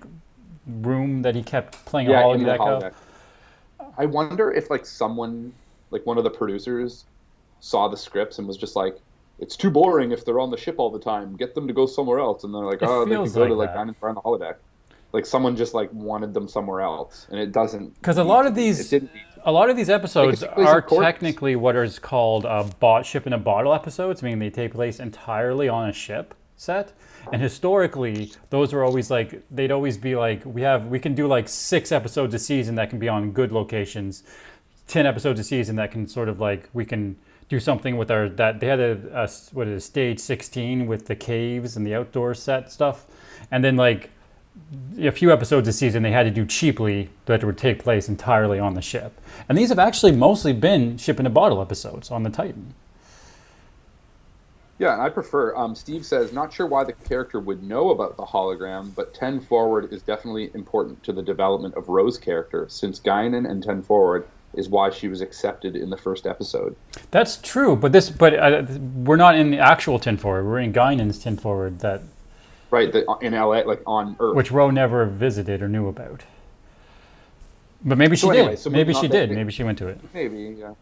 room that he kept playing a in the holodeck of. holodeck. I wonder if someone one of the producers saw the scripts and was just like, it's too boring if they're on the ship all the time. Get them to go somewhere else. And they're like, oh, they feels could go like to that. Guinan's bar on the holodeck. Like someone just wanted them somewhere else, and it doesn't. Because a lot of these episodes They take place are in courts. technically what is called ship in a bottle episodes, meaning they take place entirely on a ship set. And historically, those are always they'd always be we can do 6 episodes a season that can be on good locations, 10 episodes a season that can sort of we can do something with they had a stage 16 with the caves and the outdoor set stuff, and then a few episodes a season they had to do cheaply that would take place entirely on the ship. And these have actually mostly been ship in a bottle episodes on the Titan. Yeah, and I prefer. Steve says, not sure why the character would know about the hologram, but 10 Forward is definitely important to the development of Ro's character, since Guinan and 10 Forward is why she was accepted in the first episode. That's true, but we're not in the actual 10 Forward. We're in Guinan's 10 Forward that. Right, in LA, like on Earth. Which Ro never visited or knew about. But maybe she did. Maybe she did. Maybe she went to it. Maybe, yeah.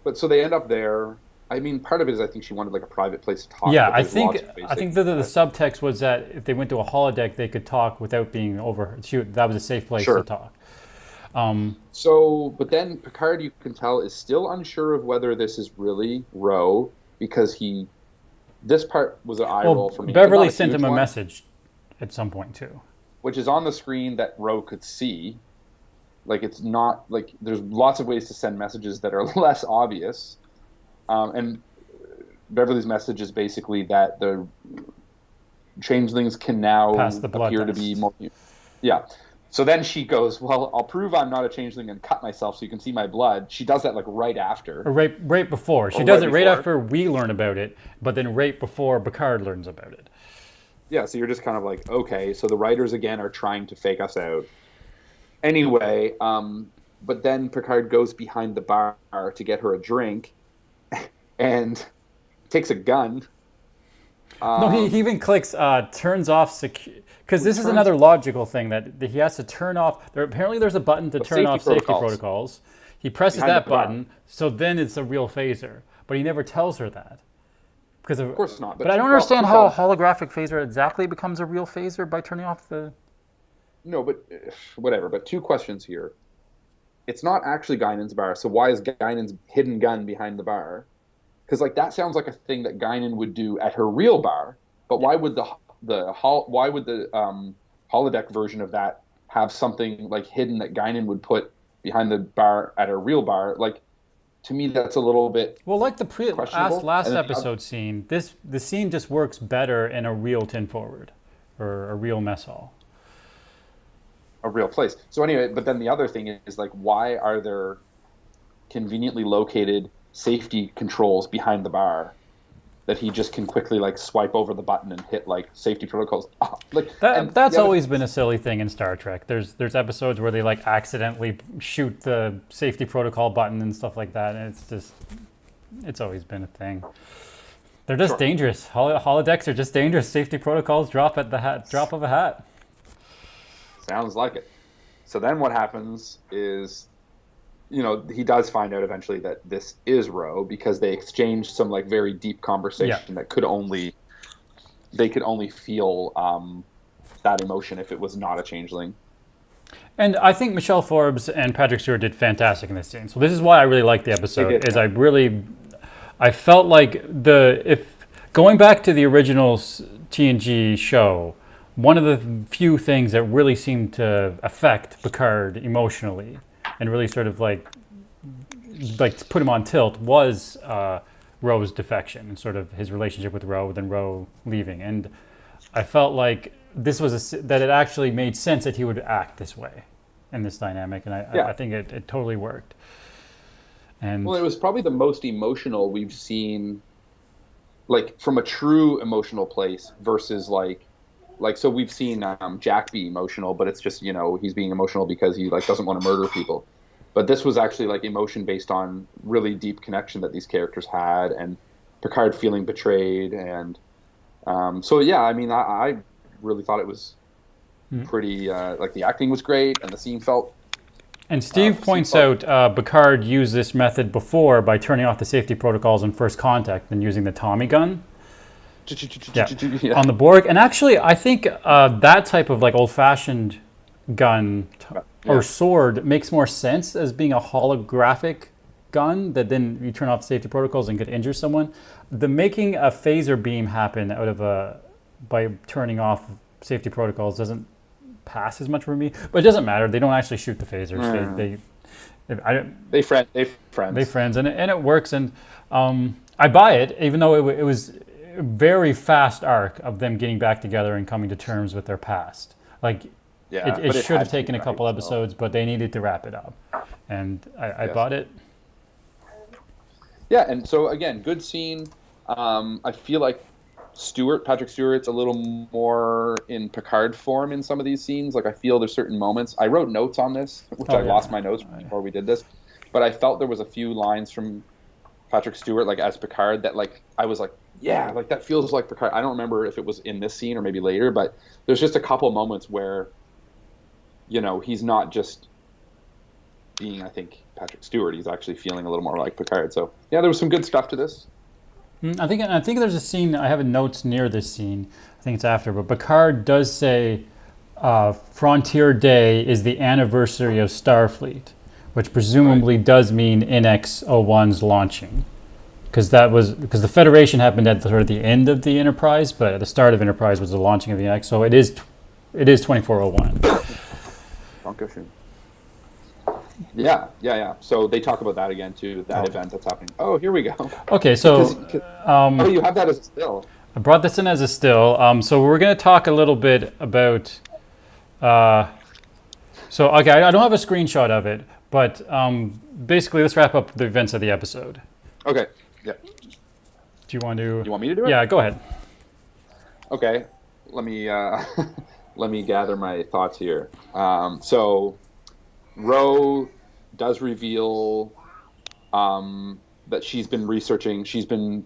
But so they end up there. I mean, part of it is I think she wanted like a private place to talk. Yeah, I think the subtext was that if they went to a holodeck, they could talk without being overheard. That was a safe place to talk. But then Picard, you can tell, is still unsure of whether this is really Ro, because this part was an eye roll for me. Beverly sent him a message at some point too, which is on the screen that Ro could see. Like, it's not like there's lots of ways to send messages that are less obvious. And Beverly's message is basically that the changelings can now appear to be more. Yeah. So then she goes, well, I'll prove I'm not a changeling and cut myself so you can see my blood. She does that like right after. Or right before. She does it right after we learn about it, but then right before Picard learns about it. Yeah, so you're just kind of like, okay, so the writers again are trying to fake us out. Anyway, but then Picard goes behind the bar to get her a drink and takes a gun. No, he even clicks, turns off because this is another logical thing that he has to turn off. Apparently there's a button to turn off safety protocols. He presses that button, so then it's a real phaser. But he never tells her that. Of course not. But I don't understand how a holographic phaser exactly becomes a real phaser by turning off the... No, but whatever. But two questions here. It's not actually Guinan's bar, so why is Guinan's hidden gun behind the bar? Because like that sounds like a thing that Guinan would do at her real bar. But why would the holodeck version of that have something like hidden that Guinan would put behind the bar at her real bar? Like, to me, that's a little bit like the last episode scene. The scene just works better in a real 10 Forward or a real mess hall. A real place. So anyway, but then the other thing is like, why are there conveniently located safety controls behind the bar that he just can quickly like swipe over the button and hit like safety protocols? That's always been a silly thing in Star Trek. There's episodes where they like accidentally shoot the safety protocol button and stuff like that, and it's always been a thing. They're just dangerous. Holodecks are just dangerous. Safety protocols drop of a hat. Sounds like it. So then what happens is, he does find out eventually that this is Ro, because they exchanged some like very deep conversation that they could only feel that emotion if it was not a changeling. And I think Michelle Forbes and Patrick Stewart did fantastic in this scene. So this is why I really liked the episode. I felt like going back to the original TNG show, one of the few things that really seemed to affect Picard emotionally and really sort of like put him on tilt was Ro's defection and sort of his relationship with Ro, then Ro leaving. And I felt like that it actually made sense that he would act this way in this dynamic, and I think it totally worked. And it was probably the most emotional we've seen, like from a true emotional place versus like so we've seen Jack be emotional, but it's just he's being emotional because he like doesn't want to murder people. But this was actually like emotion based on really deep connection that these characters had, and Picard feeling betrayed, and I really thought it was pretty like the acting was great and the scene felt. And Steve points out Picard used this method before by turning off the safety protocols on first contact and using the Tommy gun. On the Borg. And actually, I think that type of like old-fashioned gun or sword makes more sense as being a holographic gun that then you turn off safety protocols and could injure someone. The making a phaser beam happen by turning off safety protocols doesn't pass as much for me. But it doesn't matter. They don't actually shoot the phasers. They friends, and it works. And I buy it, even though it was very fast arc of them getting back together and coming to terms with their past. Like Yeah, it but it should had have to, taken a right? couple So, episodes, but they needed to wrap it up, and I yes. bought it. Yeah, and so again, good scene. I feel like Patrick Stewart's a little more in Picard form in some of these scenes. Like I feel there's certain moments. I wrote notes on this, which Oh I lost yeah. my notes before we did this, but I felt there was a few lines from Patrick Stewart, like as Picard, that like I was like, yeah, like that feels like Picard. I don't remember if it was in this scene or maybe later, but there's just a couple moments where, he's not just being, I think, Patrick Stewart. He's actually feeling a little more like Picard. So yeah, there was some good stuff to this. I think there's a scene. I have notes near this scene. I think it's after, but Picard does say, "Frontier Day is the anniversary of Starfleet," which presumably does mean NX-01's launching, because the Federation happened at sort of the end of the Enterprise, but at the start of Enterprise was the launching of the NX. So it is 2401. Dankeschön. Yeah. So they talk about that again too. That event that's happening. Oh, here we go. Okay, so Oh, you have that as a still. I brought this in as a still. So we're going to talk a little bit about. Okay, I don't have a screenshot of it, but basically, let's wrap up the events of the episode. Okay. Yeah. Do you want to? You want me to do it? Yeah, go ahead. Okay. Let me let me gather my thoughts here. So Ro does reveal that she's been researching. She's been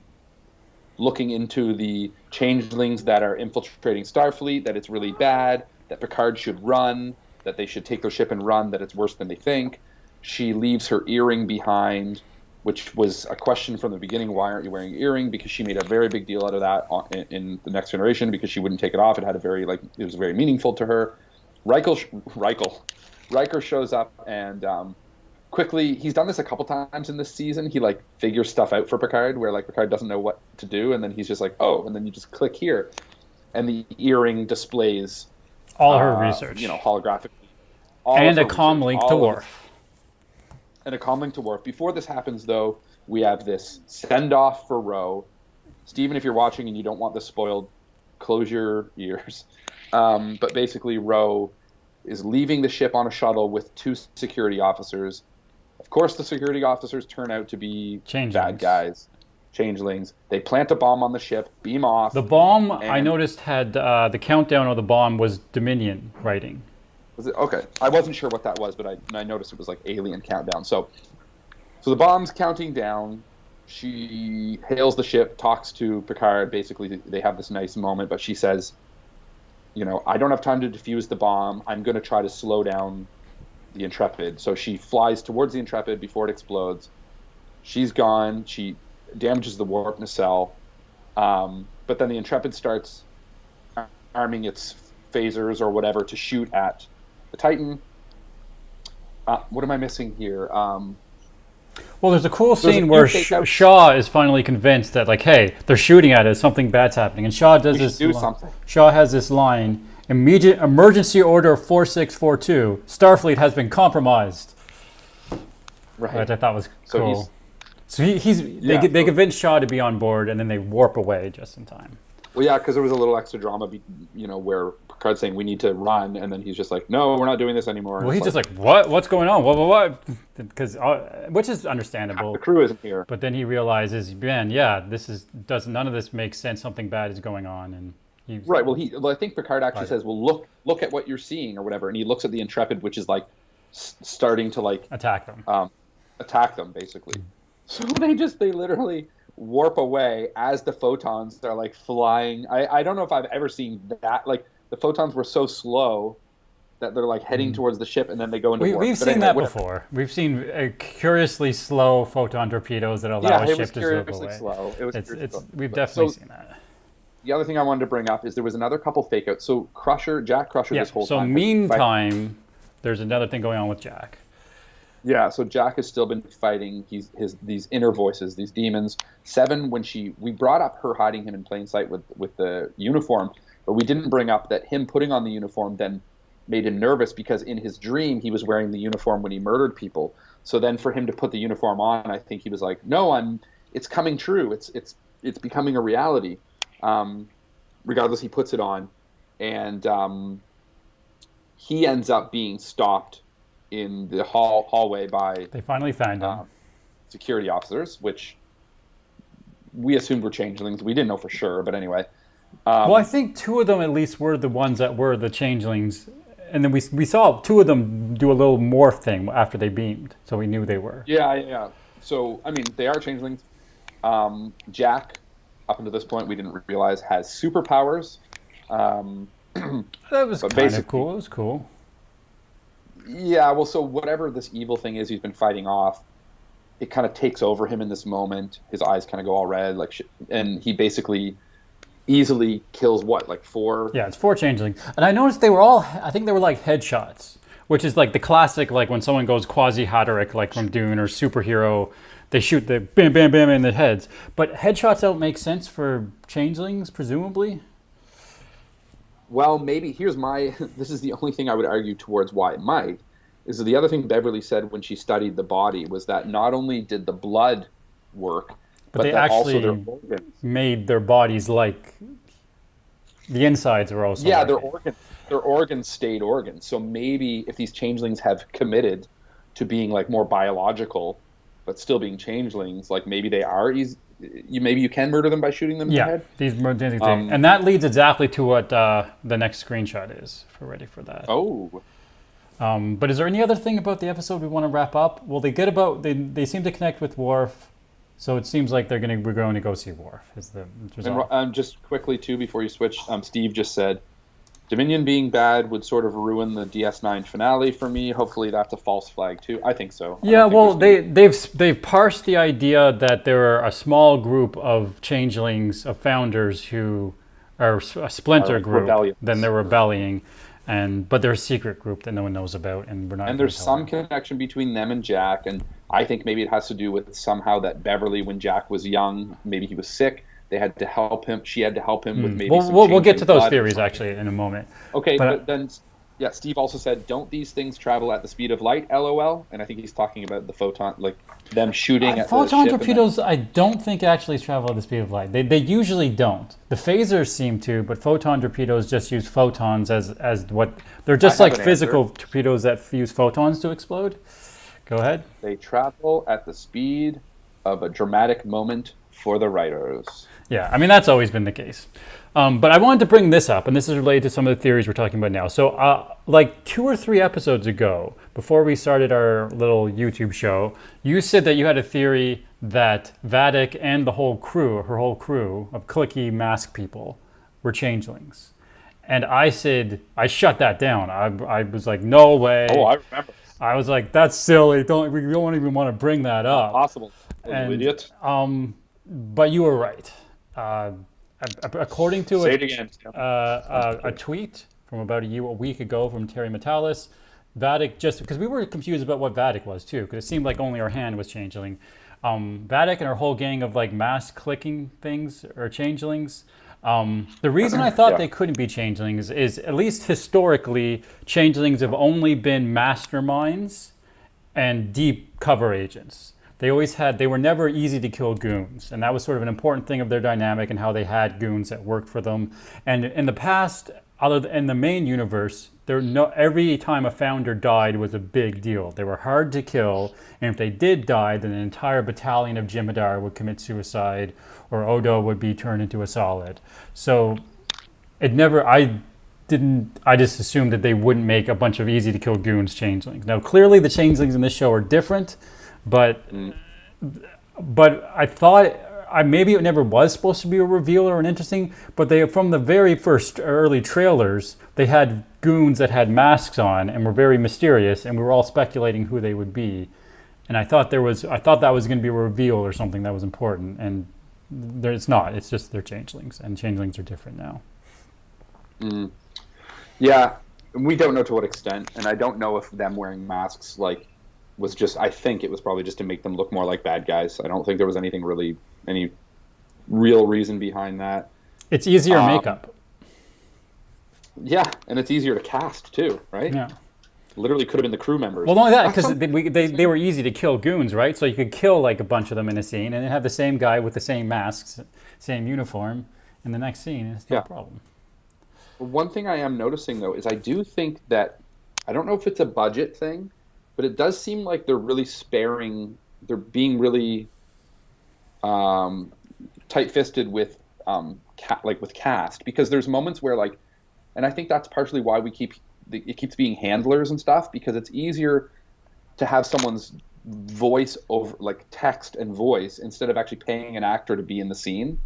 looking into the changelings that are infiltrating Starfleet, that it's really bad, that Picard should run, that they should take their ship and run, that it's worse than they think. She leaves her earring behind, which was a question from the beginning. Why aren't you wearing an earring? Because she made a very big deal out of that in The Next Generation, because she wouldn't take it off. It was very meaningful to her. Riker shows up and quickly, he's done this a couple times in this season. He figures stuff out for Picard, where Picard doesn't know what to do, and then he's just like, oh, and then you just click here, and the earring displays all her research, holographically, and a comm link to Worf. And a comm link to Worf. Before this happens, though, we have this send off for Ro. Steven, if you're watching and you don't want this spoiled, close your ears. But basically, Ro is leaving the ship on a shuttle with 2 security officers. Of course, the security officers turn out to be bad guys, changelings. They plant a bomb on the ship, beam off. The bomb, I noticed, had the countdown of the bomb was Dominion writing. Was it? Okay. I wasn't sure what that was, but I noticed it was alien countdown. So the bomb's counting down. She hails the ship, talks to Picard. Basically, they have this nice moment, but she says, I don't have time to defuse the bomb. I'm going to try to slow down the Intrepid. So she flies towards the Intrepid before it explodes. She's gone. She damages the warp nacelle. But then the Intrepid starts arming its phasers or whatever to shoot at the Titan. What am I missing here? Well, there's a cool scene where Shaw is finally convinced that, hey, they're shooting at us, something bad's happening, and Shaw does this. Shaw has this line: "Immediate emergency order 4642. Starfleet has been compromised." Right. Which I thought was cool. They convince Shaw to be on board, and then they warp away just in time. Well, yeah, because there was a little extra drama, where Picard's saying we need to run, and then he's just like, "No, we're not doing this anymore." Well, he's just like, "What? What's going on? What?" Because which is understandable. The crew isn't here. But then he realizes, man, none of this makes sense. Something bad is going on, and right. Well, I think Picard actually says, "Well, look at what you're seeing," or whatever, and he looks at the Intrepid, which is starting to attack them, basically. So they literally warp away as the photons are flying. I don't know if I've ever seen that. The photons were so slow that they're heading towards the ship, and then they go into warp. We've seen that before. We've seen curiously slow photon torpedoes that allow a ship to zoom away. Slow. It was curiously slow. We've definitely seen that. The other thing I wanted to bring up is there was another couple fake outs. So Jack Crusher, this whole time. So meantime, there's another thing going on with Jack. Yeah, so Jack has still been fighting these inner voices, these demons. Seven, we brought up her hiding him in plain sight with the uniform, but we didn't bring up that him putting on the uniform then made him nervous, because in his dream he was wearing the uniform when he murdered people. So then for him to put the uniform on, I think he was like, "No, it's coming true. It's becoming a reality." Regardless, he puts it on, and he ends up being stopped in the hallway by They finally found him. Security officers, which we assumed were changelings. We didn't know for sure, but anyway. Well, I think two of them at least were the ones that were the changelings. And then we saw two of them do a little morph thing after they beamed. So we knew they were. Yeah. So, I mean, they are changelings. Jack, up until this point, we didn't realize, has superpowers. That was kind of cool. It was cool. Yeah, well, so whatever this evil thing is he's been fighting off, it kind of takes over him in this moment. His eyes kind of go all red, and he basically easily kills like 4? Yeah, it's 4 changelings. And I noticed they were all, I think they were like headshots, which is like the classic, like when someone goes quasi-Hadaric, like from Dune or superhero, they shoot the bam, bam, bam in the heads. But headshots don't make sense for changelings, presumably. Well, maybe this is the only thing I would argue towards why it might, is that the other thing Beverly said when she studied the body was that not only did the blood work, but they that actually also their organs made their bodies like the insides were also. Yeah, like their organs stayed organs. So maybe if these changelings have committed to being like more biological, but still being changelings, like maybe they are easy. Maybe you can murder them by shooting them in the head. These things. And that leads exactly to what the next screenshot is. If we're ready for that. Oh. But is there any other thing about the episode we want to wrap up? Well, they seem to connect with Worf, so it seems like we're going to go see Worf. Is the result. And just quickly too, before you switch, Steve just said Dominion being bad would sort of ruin the DS9 finale for me. Hopefully that's a false flag too. I think so. Yeah, well, they've parsed the idea that there are a small group of changelings, of founders who are a splinter group. Rebellious. Then they're rebelling, but they're a secret group that no one knows about, and we're not. And there's some connection between them and Jack, and I think maybe it has to do with somehow that Beverly, when Jack was young, maybe he was sick. They had to help him. She had to help him with maybe. We'll get to those theories actually in a moment. Okay, but then, yeah, Steve also said, "Don't these things travel at the speed of light?" LOL. And I think he's talking about the photon, like them shooting at photon the ship. Torpedoes. I don't think actually travel at the speed of light. They usually don't. The phasers seem to, but photon torpedoes just use photons as what they're just like physical torpedoes that use photons to explode. Go ahead. They travel at the speed of a dramatic moment for the writers. Yeah, I mean, that's always been the case. But I wanted to bring this up, and this is related to some of the theories we're talking about now. So like 2 or 3 episodes ago, before we started our little YouTube show, you said that you had a theory that Vadic and her whole crew of cliquey mask people were changelings. And I said, I shut that down. I was like, no way. Oh, I remember. I was like, that's silly. We don't even want to bring that up. Impossible. Idiot. But you were right. According to Say it again. a tweet from about a week ago from Terry Metalis, Vadic, just because we were confused about what Vadic was too, because it seemed like only our hand was changeling. Vadic and her whole gang of like mask clicking things are changelings. The reason I thought they couldn't be changelings is, at least historically, changelings have only been masterminds and deep cover agents. They were never easy to kill goons, and that was sort of an important thing of their dynamic and how they had goons that worked for them. And in the past, in the main universe, every time a founder died was a big deal. They were hard to kill, and if they did die, then an entire battalion of Jem'Hadar would commit suicide, or Odo would be turned into a solid. So I just assumed that they wouldn't make a bunch of easy to kill goons changelings. Now clearly the changelings in this show are different, but I thought maybe it never was supposed to be a reveal or an interesting, but from the very first early trailers, they had goons that had masks on and were very mysterious, and we were all speculating who they would be. And I thought that was going to be a reveal or something that was important, and it's not. It's just they're changelings, and changelings are different now. Yeah, we don't know to what extent, and I don't know if them wearing masks was just. I think it was probably just to make them look more like bad guys. I don't think there was any real reason behind that. It's easier makeup. Yeah, and it's easier to cast too, right? Yeah. Literally could have been the crew members. Well, not only that, because they were easy to kill goons, right? So you could kill like a bunch of them in a scene and then have the same guy with the same masks, same uniform in the next scene. It's no problem. One thing I am noticing, though, is I do think that I don't know if it's a budget thing, but it does seem like they're really sparing. They're being really tight-fisted with with cast, because there's moments where like, and I think that's partially why it keeps being handlers and stuff, because it's easier to have someone's voice over like text and voice instead of actually paying an actor to be in the scene.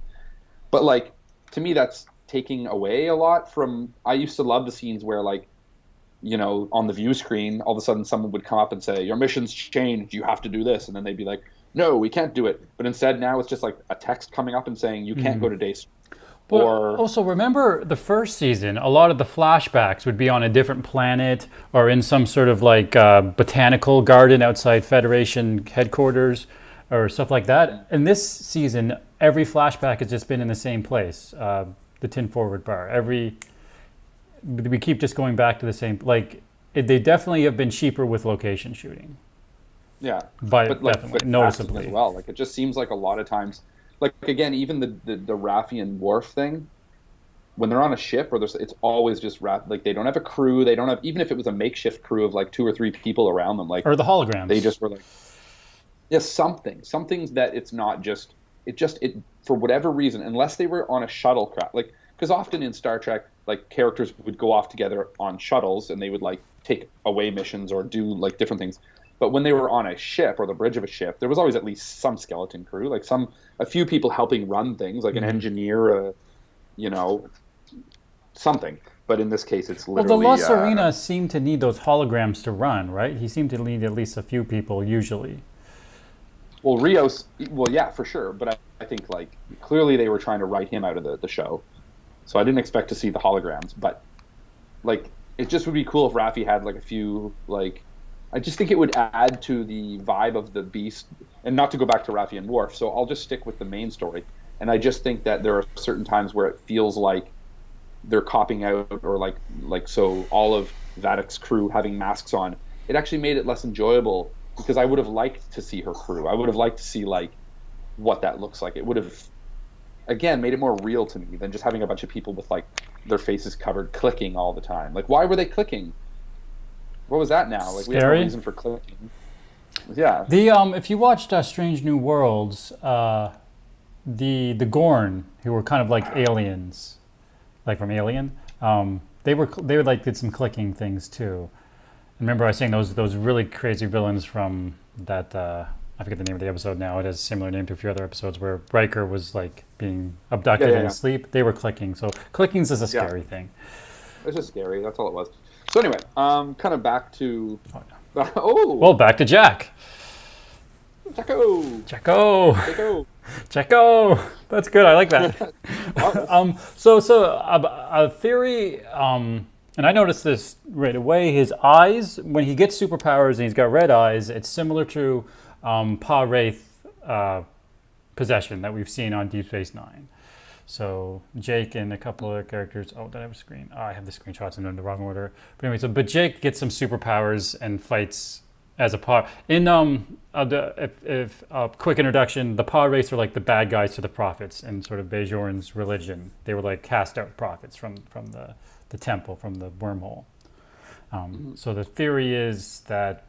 But like, to me, that's taking away a lot from. I used to love the scenes where like, on the view screen, all of a sudden someone would come up and say, your mission's changed, you have to do this. And then they'd be like, no, we can't do it. But instead now it's just like a text coming up and saying, you can't go to day. But also remember the first season, a lot of the flashbacks would be on a different planet or in some sort of like botanical garden outside Federation headquarters or stuff like that. In this season, every flashback has just been in the same place, the Tin Forward Bar. We keep just going back to the same, they definitely have been cheaper with location shooting. Yeah, but like noticeably as well. Like, it just seems like a lot of times, like, again, even the Raffi and Worf thing, when they're on a ship, it's always just like, they don't have a crew. They don't have, even if it was a makeshift crew of like 2 or 3 people around them, like, or the holograms. They just were like, yeah, something's that it's not just it for whatever reason, unless they were on a shuttlecraft, like, because often in Star Trek, like, characters would go off together on shuttles and they would like take away missions or do like different things. But when they were on a ship or the bridge of a ship, there was always at least some skeleton crew, like a few people helping run things, like an engineer, something. But in this case, it's literally... Well, the La Serena seemed to need those holograms to run, right? He seemed to need at least a few people, usually. Well, Rios... Well, yeah, for sure. But I think, like, clearly they were trying to write him out of the show. So I didn't expect to see the holograms. But, like, it just would be cool if Raffi had, like, a few, like... I just think it would add to the vibe of the Beast, and not to go back to Raffi and Worf, so I'll just stick with the main story. And I just think that there are certain times where it feels like they're copping out, or like so all of Vadic's crew having masks on. It actually made it less enjoyable, because I would have liked to see her crew. I would have liked to see like what that looks like. It would have, again, made it more real to me than just having a bunch of people with like their faces covered clicking all the time. Like, why were they clicking? What was that now? Like, we have no reason for clicking. Yeah. If you watched Strange New Worlds, the Gorn, who were kind of like aliens, like from Alien, they would like did some clicking things too. And remember, I was saying those really crazy villains from that. I forget the name of the episode now. It has a similar name to a few other episodes where Riker was like being abducted in his sleep. They were clicking. So clicking's is a scary thing. It's just scary. That's all it was. So anyway, kind of back to... Well, back to Jack. Jacko. That's good. I like that. A theory, and I noticed this right away. His eyes, when he gets superpowers and he's got red eyes, it's similar to Pa Wraith possession that we've seen on Deep Space Nine. So Jake and a couple other characters. Oh, did I have a screen? Oh, I have the screenshots in the wrong order. But anyway, but Jake gets some superpowers and fights as a Pa. In quick introduction, the Pa race are like the bad guys to the prophets in sort of Bajorn's religion. They were like cast out prophets from the temple, from the wormhole. So the theory is that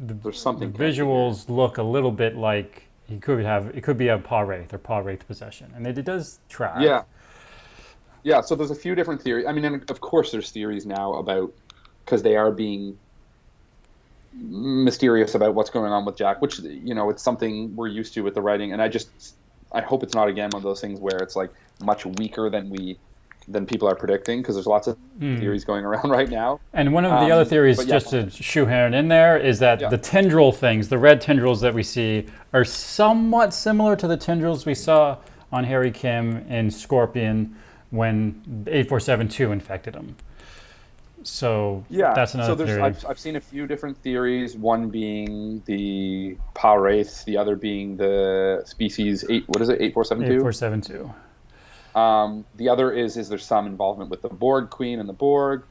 the visuals look a little bit like. It could be a Pa Wraith or Pa Wraith possession, and it does track. Yeah. So there's a few different theories. I mean, and of course, there's theories now about, because they are being mysterious about what's going on with Jack, which it's something we're used to with the writing, and I hope it's not again one of those things where it's like much weaker than people are predicting, because there's lots of theories going around right now. And one of the other theories, just to shoehorn in there, is that the tendril things, the red tendrils that we see, are somewhat similar to the tendrils we saw on Harry Kim in Scorpion when 8472 infected him. So that's another theory. I've seen a few different theories, one being the Pa Wraith, the other being the species 8472? 8472. The other is there some involvement with the Borg Queen and the Borg?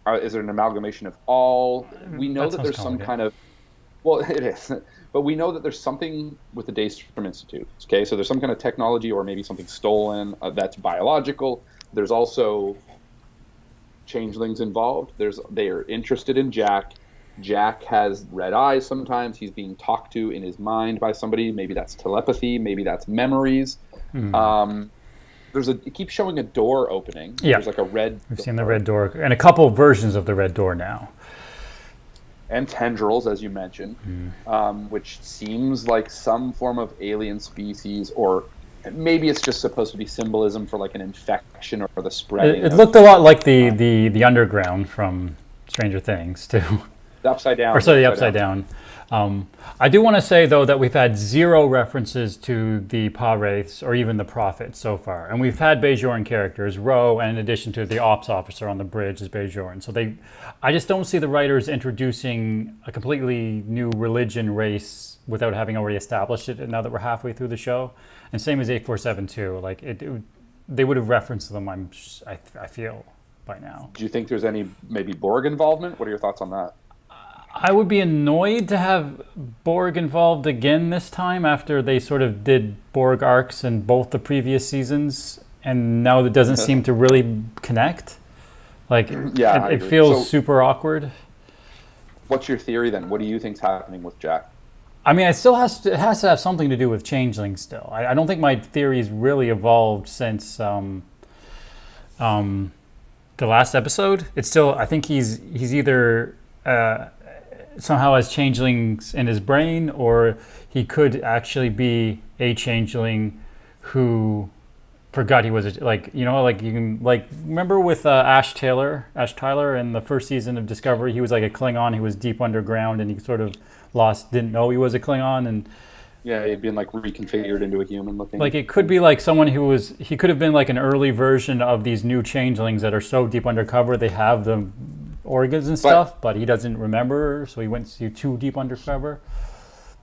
Is there an amalgamation of all? We know that there's some kind of... Well, it is. But we know that there's something with the Daystrom Institute. Okay, so there's some kind of technology or maybe something stolen that's biological. There's also changelings involved. They are interested in Jack. Jack has red eyes sometimes. He's being talked to in his mind by somebody. Maybe that's telepathy. Maybe that's memories. It keeps showing a door opening. Yeah. There's like a red We've door. seen the red door and a couple of versions of the red door now. And tendrils, as you mentioned, which seems like some form of alien species, or maybe it's just supposed to be symbolism for like an infection or the spreading. It looked a lot like the underground from Stranger Things too. The upside down. Or sorry, the upside down. I do want to say though that we've had 0 references to the Pa-wraiths or even the prophets so far, and we've had Bajoran characters, Ro, and in addition to the ops officer on the bridge is Bajoran. So I just don't see the writers introducing a completely new religion race without having already established it. Now that we're halfway through the show, and same as 847 too. Like they would have referenced them. I feel by now. Do you think there's any maybe Borg involvement? What are your thoughts on that? I would be annoyed to have Borg involved again this time after they sort of did Borg arcs in both the previous seasons, and now it doesn't seem to really connect. Like, it feels super awkward. What's your theory then? What do you think's happening with Jack? I mean, it has to have something to do with changelings still. I don't think my theory's really evolved since the last episode. It's still, I think he's either somehow has changelings in his brain, or he could actually be a changeling who forgot he was remember with Ash Tyler in the first season of Discovery. He was like a Klingon. He was deep underground and he sort of didn't know he was a Klingon, and he'd been like reconfigured into a human looking. Like it could be like someone he could have been like an early version of these new changelings that are so deep undercover they have the organs and stuff, but he doesn't remember, so he went too deep undercover.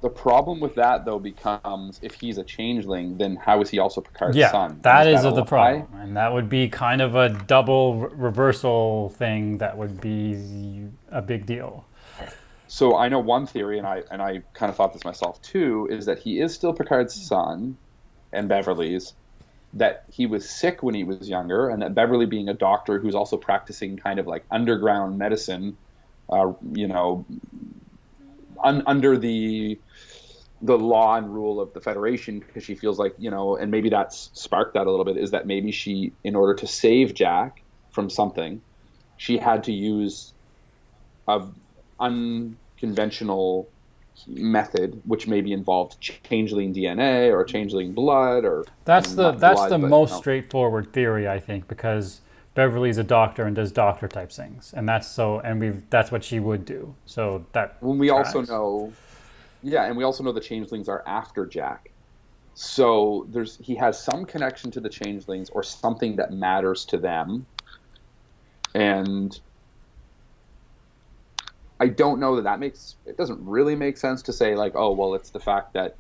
The problem with that, though, becomes if he's a changeling, then how is he also Picard's son? That is the problem, and that would be kind of a double reversal thing. That would be a big deal. So I know one theory, and I kind of thought this myself too, is that he is still Picard's son and Beverly's, that he was sick when he was younger, and that Beverly, being a doctor who's also practicing kind of like underground medicine, under the law and rule of the Federation, because she feels like, and maybe that's sparked that a little bit, is that maybe she, in order to save Jack from something, she had to use a unconventional method, which maybe involved changeling DNA or changeling blood, or that's the most straightforward theory, I think, because Beverly's a doctor and does doctor type things, and that's what she would do. So that we also know the changelings are after Jack, so he has some connection to the changelings or something that matters to them, and I don't know it doesn't really make sense to say like, oh, well, it's the fact that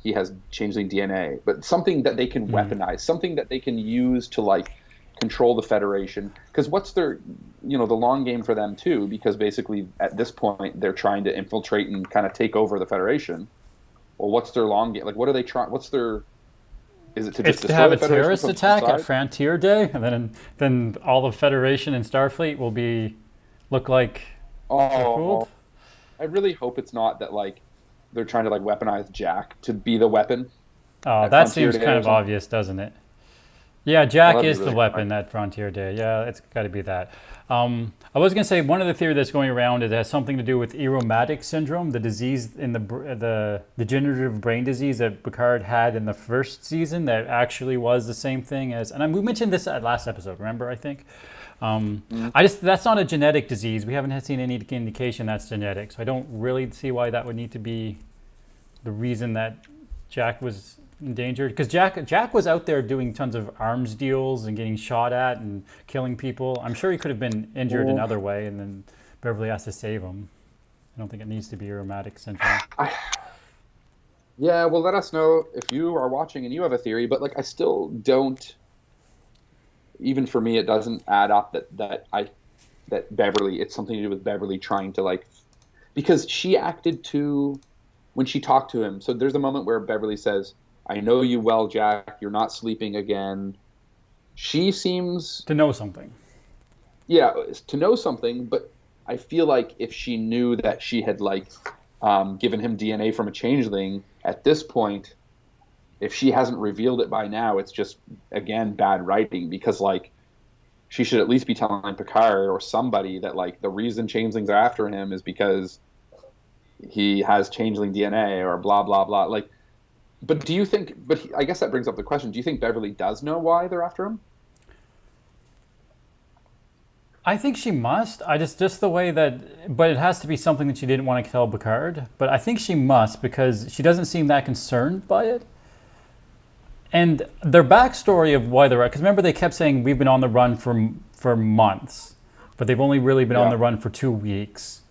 he has changeling DNA, but something that they can weaponize, something that they can use to like control the Federation. Because what's their, the long game for them too, because basically at this point they're trying to infiltrate and kind of take over the Federation. Well, what's their long game? Like, what are they trying, is it to just have a terrorist attack at Frontier Day, and then all the Federation and Starfleet will look like. Oh, I really hope it's not that like they're trying to like weaponize Jack to be the weapon. Oh, that seems kind of obvious, doesn't it? Yeah, Jack is the weapon at Frontier Day. Yeah, it's got to be that. I was going to say one other theory that's going around, it has something to do with Irromatic syndrome, the disease in the degenerative brain disease that Picard had in the first season that actually was the same thing as, and we mentioned this at last episode, remember, I think? That's not a genetic disease. We haven't seen any indication that's genetic, so I don't really see why that would need to be the reason that Jack was endangered. Because Jack was out there doing tons of arms deals and getting shot at and killing people. I'm sure he could have been injured another way, and then Beverly has to save him. I don't think it needs to be Irromatic syndrome. Yeah, well, let us know if you are watching and you have a theory, but like I still don't. Even for me, it doesn't add up that Beverly, it's something to do with Beverly trying to like, because she acted when she talked to him. So there's a moment where Beverly says, "I know you well, Jack. You're not sleeping again." She seems to know something. yeah, is to know something, but I feel like if she knew that she had like given him DNA from a changeling at this point, if she hasn't revealed it by now, it's just again bad writing because like she should at least be telling Picard or somebody that like the reason changelings are after him is because he has changeling DNA or blah blah blah. Like, but do you think? But I guess that brings up the question: do you think Beverly does know why they're after him? I think she must. I just the way that, but it has to be something that she didn't want to tell Picard. But I think she must because she doesn't seem that concerned by it. And their backstory of why they're, because remember they kept saying we've been on the run for months, but they've only really been on the run for 2 weeks.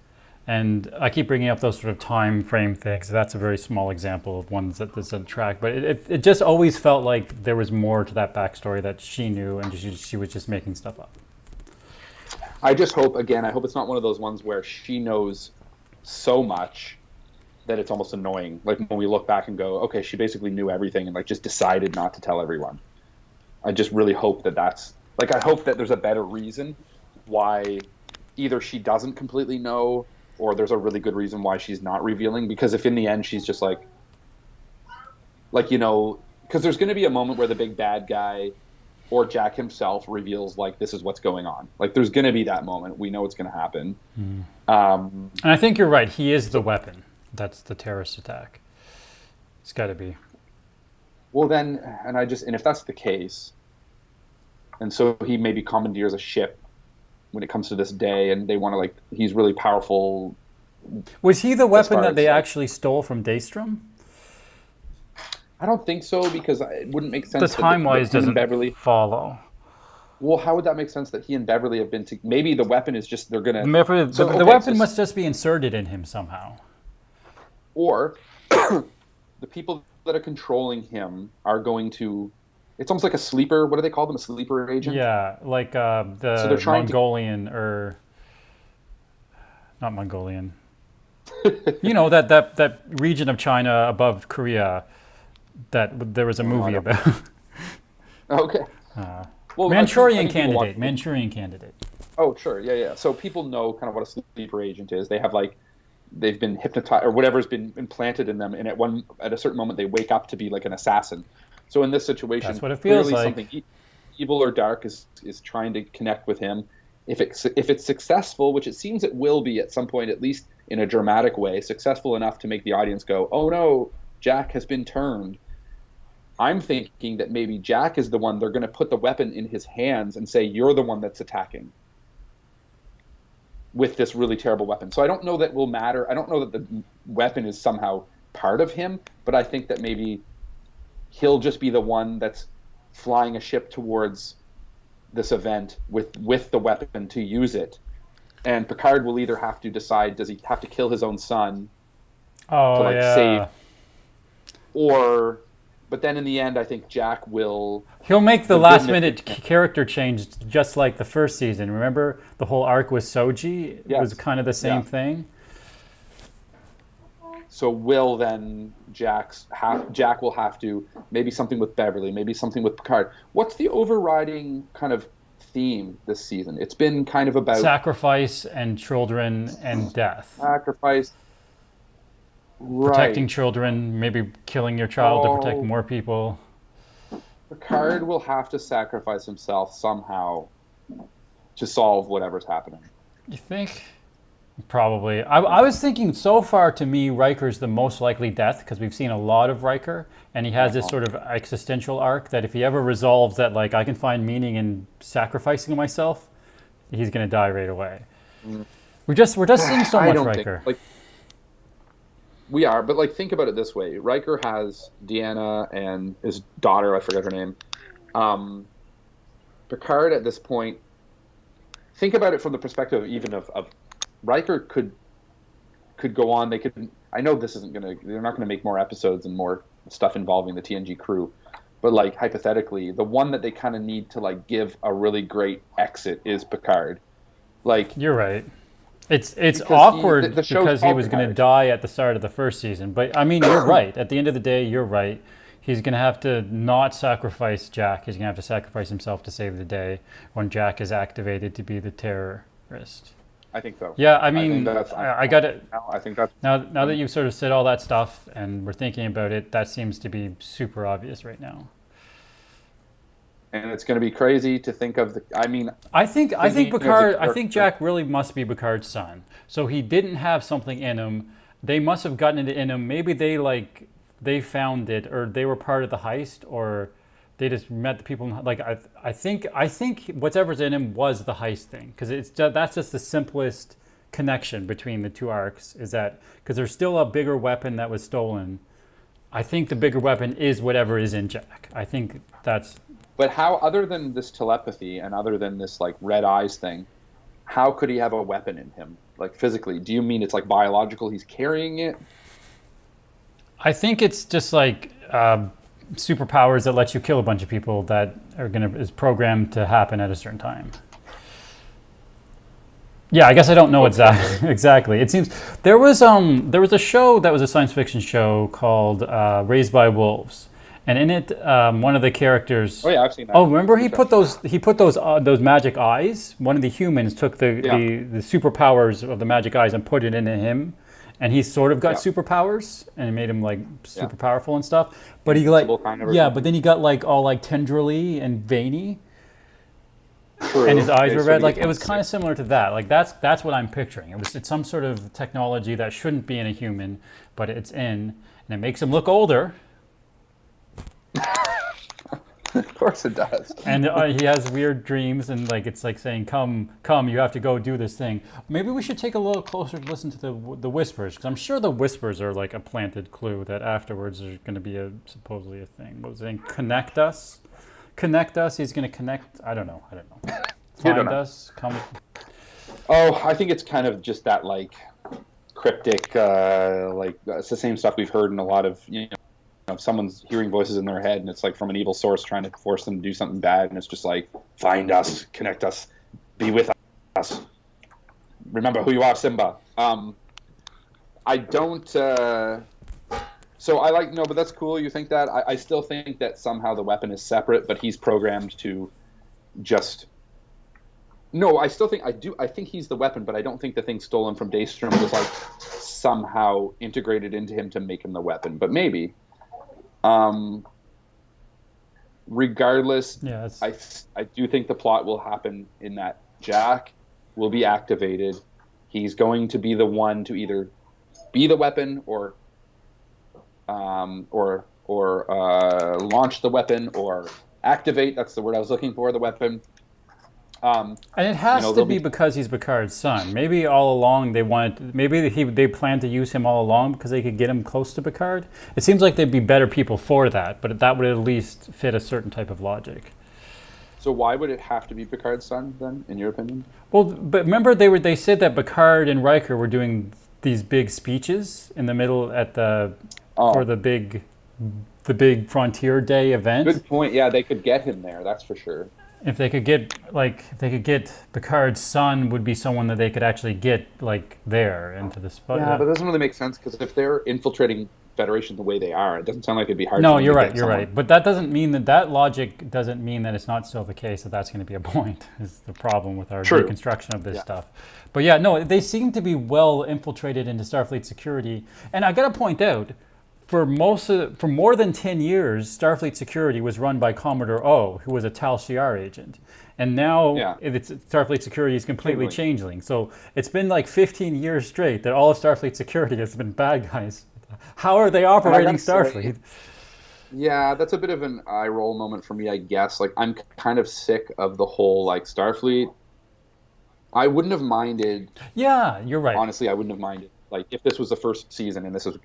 And I keep bringing up those sort of time frame things. That's a very small example of ones that doesn't track. But it just always felt like there was more to that backstory that she knew, and she was just making stuff up. I just hope, again, I hope it's not one of those ones where she knows so much that it's almost annoying. Like when we look back and go, okay, she basically knew everything and like just decided not to tell everyone. I just really hope that that's, like, I hope that there's a better reason why either she doesn't completely know or there's a really good reason why she's not revealing. Because if in the end she's just like, you know, because there's going to be a moment where the big bad guy or Jack himself reveals like this is what's going on. Like there's going to be that moment. We know it's going to happen. And I think you're right. He is the weapon. That's the terrorist attack. It's got to be. Well then, and if that's the case, and so he maybe commandeers a ship when it comes to this day, and they want to like he's really powerful. Was he the weapon that they actually stole from Daystrom? I don't think so because it wouldn't make sense. The time-wise doesn't Beverly follow. Well, how would that make sense that he and Beverly have been to? Maybe the weapon is just they're gonna. The weapon must just be inserted in him somehow. Or the people that are controlling him are going to. It's almost like a sleeper. What do they call them? A sleeper agent? Yeah, like the Mongolian or not Mongolian. You know that region of China above Korea. That there was a movie about. Okay. Well, Manchurian Candidate. Manchurian Candidate. Oh, sure. Yeah. So people know kind of what a sleeper agent is. They have like, they've been hypnotized or whatever's been implanted in them, and at a certain moment they wake up to be like an assassin. So in this situation, that's what it feels clearly like. Something evil or dark is trying to connect with him. If it's successful, which it seems it will be at some point, at least in a dramatic way, successful enough to make the audience go, "Oh no, Jack has been turned." I'm thinking that maybe Jack is the one they're going to put the weapon in his hands and say, "You're the one that's attacking with this really terrible weapon." So I don't know that will matter. I don't know that the weapon is somehow part of him, but I think that maybe he'll just be the one that's flying a ship towards this event with the weapon to use it. And Picard will either have to decide, does he have to kill his own son to save, but then in the end, I think Jack will... He'll make the last-minute character change just like the first season. Remember the whole arc with Soji? Yes. It was kind of the same thing. So will then Jack will have to, maybe something with Beverly, maybe something with Picard. What's the overriding kind of theme this season? It's been kind of about... sacrifice and children and death. Sacrifice... Protecting children, maybe killing your child to protect more people. Picard will have to sacrifice himself somehow to solve whatever's happening. You think? Probably. I was thinking so far, to me, Riker's the most likely death because we've seen a lot of Riker, and he has this sort of existential arc that if he ever resolves that, like, I can find meaning in sacrificing myself, he's going to die right away. We're just seeing so much Riker. We are, but like think about it this way: Riker has Deanna and his daughter. I forget her name. Picard at this point. Think about it from the perspective even of Riker could go on. They could. I know this isn't gonna. They're not gonna make more episodes and more stuff involving the TNG crew, but like hypothetically, the one that they kind of need to like give a really great exit is Picard. Like you're right. It's awkward because he was going to die at the start of the first season. But, I mean, you're right. At the end of the day, you're right. He's going to have to not sacrifice Jack. He's going to have to sacrifice himself to save the day when Jack is activated to be the terrorist. I think so. Yeah, I mean, I got it. I think that's Now that you've sort of said all that stuff and we're thinking about it, that seems to be super obvious right now. and it's going to be crazy to think of the. I mean, I think Picard. I think character- Jack really must be Picard's son. So he didn't have something in him. They must have gotten it in him. Maybe they found it, or they were part of the heist, or they just met the people. Like I think whatever's in him was the heist thing, because that's just the simplest connection between the two arcs. Is that because there's still a bigger weapon that was stolen. I think the bigger weapon is whatever is in Jack. I think that's. But how, other than this telepathy and other than this like red eyes thing, how could he have a weapon in him? Like physically, do you mean it's like biological? He's carrying it. I think it's just like superpowers that let you kill a bunch of people that is programmed to happen at a certain time. Yeah, I guess I don't know exactly. It seems there was a show that was a science fiction show called Raised by Wolves, and in it one of the characters. Oh yeah, I've seen that. Oh, remember he put those magic eyes. One of the humans took the superpowers of the magic eyes and put it into him. And he sort of got superpowers, and it made him like super powerful and stuff. But he like but then he got like all like tendrily and veiny, and his eyes were red. Like it was kind of similar to that. Like that's what I'm picturing. It's some sort of technology that shouldn't be in a human, but it's in, and it makes him look older. Of course it does. And he has weird dreams, and like it's like saying, "Come, you have to go do this thing." Maybe we should take a little closer to listen to the whispers, because I'm sure the whispers are like a planted clue that afterwards there's going to be supposedly a thing. What was it saying? Connect us. He's going to connect. I don't know. Find us. Come. Oh, I think it's kind of just that like cryptic, like it's the same stuff we've heard in a lot of if someone's hearing voices in their head and it's like from an evil source trying to force them to do something bad, and it's just like, find us, connect us, be with us, remember who you are, Simba. I don't so I like, no, but that's cool, you think that. I still think that somehow the weapon is separate, but he's programmed to just I think he's the weapon, but I don't think the thing stolen from Daystrom was like somehow integrated into him to make him the weapon, but maybe. Regardless, I do think the plot will happen in that Jack will be activated. He's going to be the one to either be the weapon or launch the weapon or activate. That's the word I was looking for. The weapon. And it has to be because he's Picard's son. Maybe all along they planned to use him all along because they could get him close to Picard. It seems like they'd be better people for that, but that would at least fit a certain type of logic. So why would it have to be Picard's son then, in your opinion? Well, but remember they said that Picard and Riker were doing these big speeches in the middle for the big Frontier Day event. Good point. Yeah, they could get him there. That's for sure. If they could get Picard's son, would be someone that they could actually get like there into the spot. Yeah, but it doesn't really make sense because if they're infiltrating Federation the way they are, it doesn't sound like it'd be hard. No, you're right. But that doesn't mean that logic doesn't mean that it's not still the case that that's going to be a point. Is the problem with our deconstruction of this stuff. But yeah, no, they seem to be well infiltrated into Starfleet security, and I got to point out. For more than 10 years, Starfleet security was run by Commodore O, who was a Tal Shiar agent. And now Starfleet security is completely changeling. So it's been like 15 years straight that all of Starfleet security has been bad guys. How are they operating Starfleet? Yeah, that's a bit of an eye roll moment for me, I guess. Like, I'm kind of sick of the whole, like, Starfleet. I wouldn't have minded. Yeah, you're right. Honestly, I wouldn't have minded. Like, if this was the first season and this was,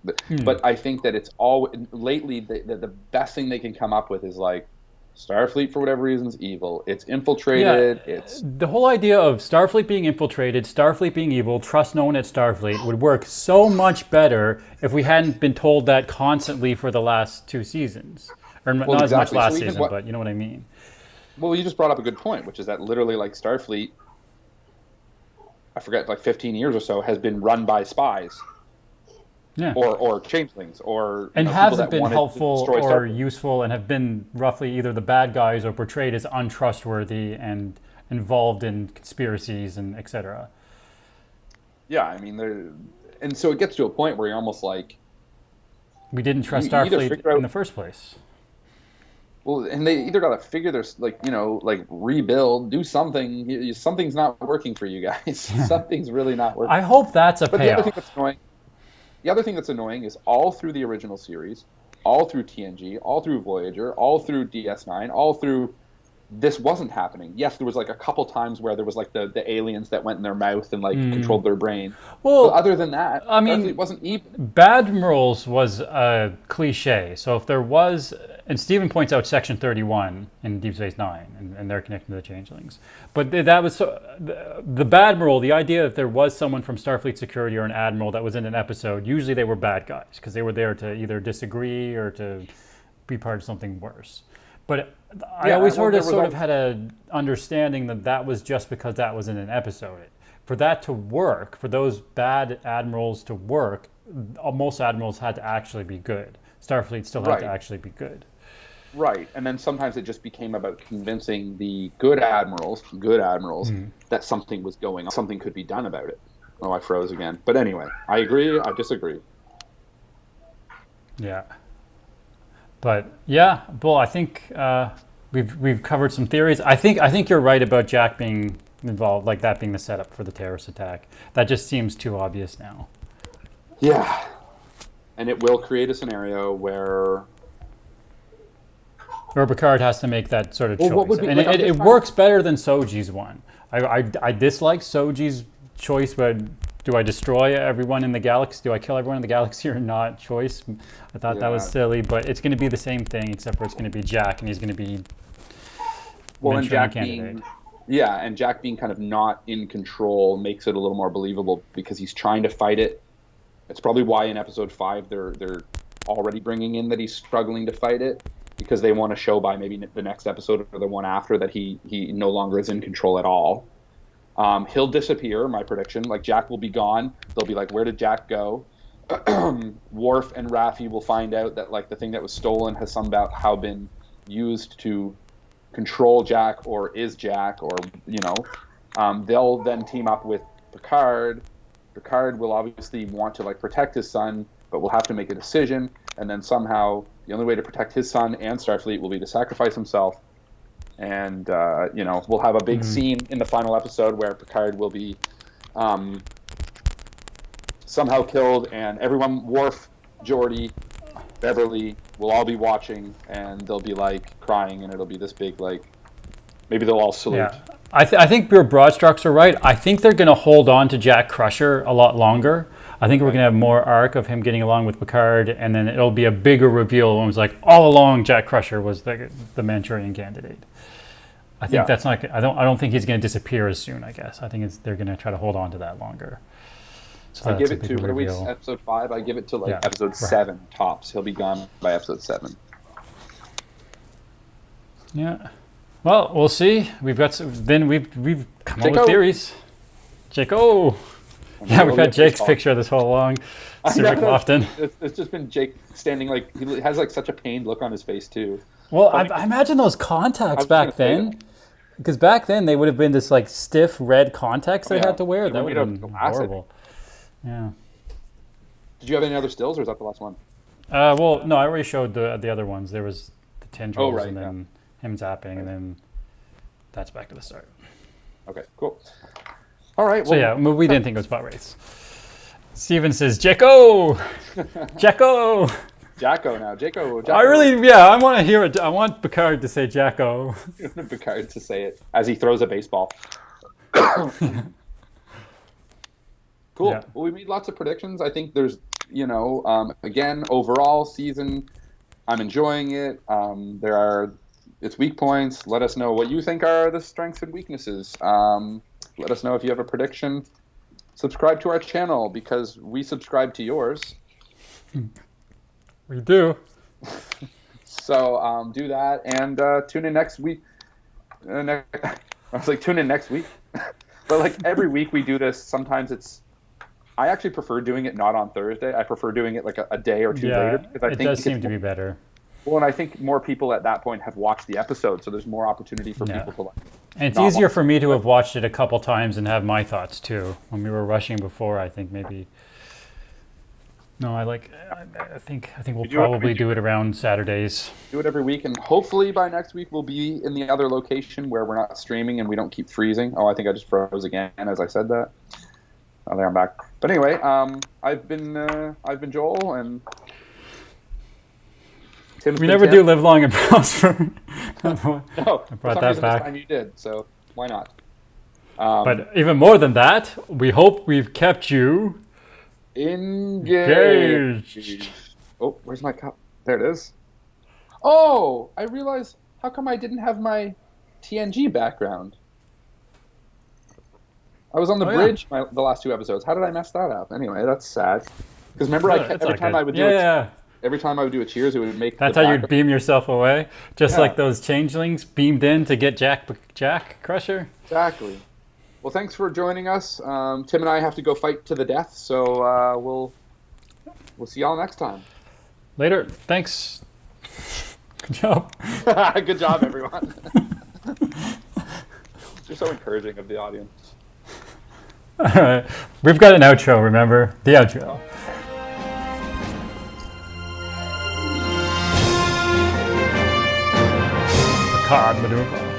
but I think that it's all lately the best thing they can come up with is like Starfleet for whatever reason is evil. It's infiltrated. Yeah, it's the whole idea of Starfleet being infiltrated, Starfleet being evil, trust no one at Starfleet would work so much better if we hadn't been told that constantly for the last 2 seasons, or not as much last season, but you know what I mean. Well, you just brought up a good point, which is that literally like Starfleet. I forget, like 15 years or so, has been run by spies. Yeah. or changelings, or And people haven't that been wanted to helpful destroy or Starfleet. useful, and have been roughly either the bad guys or portrayed as untrustworthy and involved in conspiracies and etc. Yeah, I mean, and so it gets to a point where you're almost like, We didn't trust you either Starfleet figure in out, the first place. well, and they either got to figure there's like, like rebuild, do something. Something's not working for you guys. Something's really not working. I hope that's a But the other thing payoff. that's annoying, is all through the original series, all through TNG, all through Voyager, all through DS9, all through, this wasn't happening. Yes, there was like a couple times where there was like the aliens that went in their mouth and like controlled their brain. But Well, other than that, I Starfleet mean, wasn't even. Badmirals was a cliche. So if there was, and Stephen points out Section 31 in Deep Space Nine, and they're connected to the Changelings. But that was the Badmiral. The idea that there was someone from Starfleet Security or an admiral that was in an episode. Usually they were bad guys because they were there to either disagree or to be part of something worse. But I always sort of had a understanding that that was just because that was in an episode. For that to work, for those bad admirals to work, most admirals had to actually be good. Starfleet still had to actually be good. Right, and then sometimes it just became about convincing the good admirals, that something was going on, something could be done about it. Oh, I froze again. But anyway, I agree, I disagree. Yeah. But yeah, well, I think we've covered some theories. I think you're right about Jack being involved, like that being the setup for the terrorist attack. That just seems too obvious now. Yeah, and it will create a scenario where Picard has to make that sort of choice, what would be, and like, it works better than Soji's one. I dislike Soji's choice, but do I destroy everyone in the galaxy? Do I kill everyone in the galaxy or not? Choice. I thought that was silly, but it's going to be the same thing, except for it's going to be Jack, and he's going to be and Jack candidate. and Jack being kind of not in control makes it a little more believable because he's trying to fight it. It's probably why in episode 5 they're already bringing in that he's struggling to fight it, because they want to show by maybe the next episode or the one after that he no longer is in control at all. He'll disappear, my prediction. Like, Jack will be gone. They'll be like, where did Jack go? Worf and Raffi will find out that, like, the thing that was stolen has somehow been used to control Jack, or is Jack, or, they'll then team up with Picard. Picard will obviously want to, like, protect his son, but will have to make a decision, and then somehow the only way to protect his son and Starfleet will be to sacrifice himself. And, we'll have a big scene in the final episode where Picard will be somehow killed, and everyone, Worf, Geordi, Beverly, will all be watching, and they'll be, like, crying, and it'll be this big, like, maybe they'll all salute. Yeah. I think your broad strokes are right. I think they're going to hold on to Jack Crusher a lot longer. I think we're going to have more arc of him getting along with Picard, and then it'll be a bigger reveal when it's like, all along Jack Crusher was the Manchurian candidate. I think that's not. I don't think he's going to disappear as soon. I guess I think they're going to try to hold on to that longer. So I give it to, what are we, episode 5? I give it to, like, episode 7 tops. He'll be gone by episode 7. Yeah. Well, we'll see. We've got we've come up with theories. Jaco. Yeah, we've had Jake's picture this whole along. Sir Lofton. It's just been Jake standing, like, he has, like, such a pained look on his face too. Well, I imagine those contacts back then, because back then they would have been this, like, stiff red contacts they had to wear. That would have been horrible. Yeah. Did you have any other stills, or is that the last one? Well, no, I already showed the other ones. There was the tendrils, and then him zapping, and then that's back to the start. Okay, cool. All right. Well, so yeah, we didn't think it was about race. Steven says, Jacko! Jacko! Jacko now. Jacko. I want to hear it. I want Picard to say Jacko. Picard to say it as he throws a baseball. Cool. Yeah. Well, we made lots of predictions. I think there's, again, overall season, I'm enjoying it. There are its weak points. Let us know what you think are the strengths and weaknesses. Let us know if you have a prediction. Subscribe to our channel because we subscribe to yours. We do. So do that, and tune in next week. I was like, tune in next week. But, like, every week we do this. Sometimes it's I actually prefer doing it not on Thursday. I prefer doing it like a day or two later, because I it think does seem to be better. Well, and I think more people at that point have watched the episode, so there's more opportunity for people to like. And it's not easier watch for me to have watched it a couple times and have my thoughts too. When we were rushing before, I think maybe. No, I think we'll probably do it around Saturdays. Do it every week, and hopefully by next week we'll be in the other location where we're not streaming and we don't keep freezing. Oh, I think I just froze again as I said that. Oh, there I'm back. But anyway, I've been Joel, and Tim's We been never Tim. do live long and prosper. No, I for brought some that reason back. This time you did, so why not? But even more than that, we hope we've kept you engaged. Oh, where's my cup? There it is. Oh, I realized. How come I didn't have my TNG background? I was on the bridge the last 2 episodes. How did I mess that up? Anyway, that's sad. Because remember, every time I would do a cheers, it would make. That's how you'd beam yourself away, just like those changelings beamed in to get Jack Crusher. Exactly. Well, thanks for joining us. Tim and I have to go fight to the death, so we'll see y'all next time. Later. Thanks. Good job. Good job, everyone. You're so encouraging of the audience. All right. We've got an outro, remember? The outro. Picard maneuver.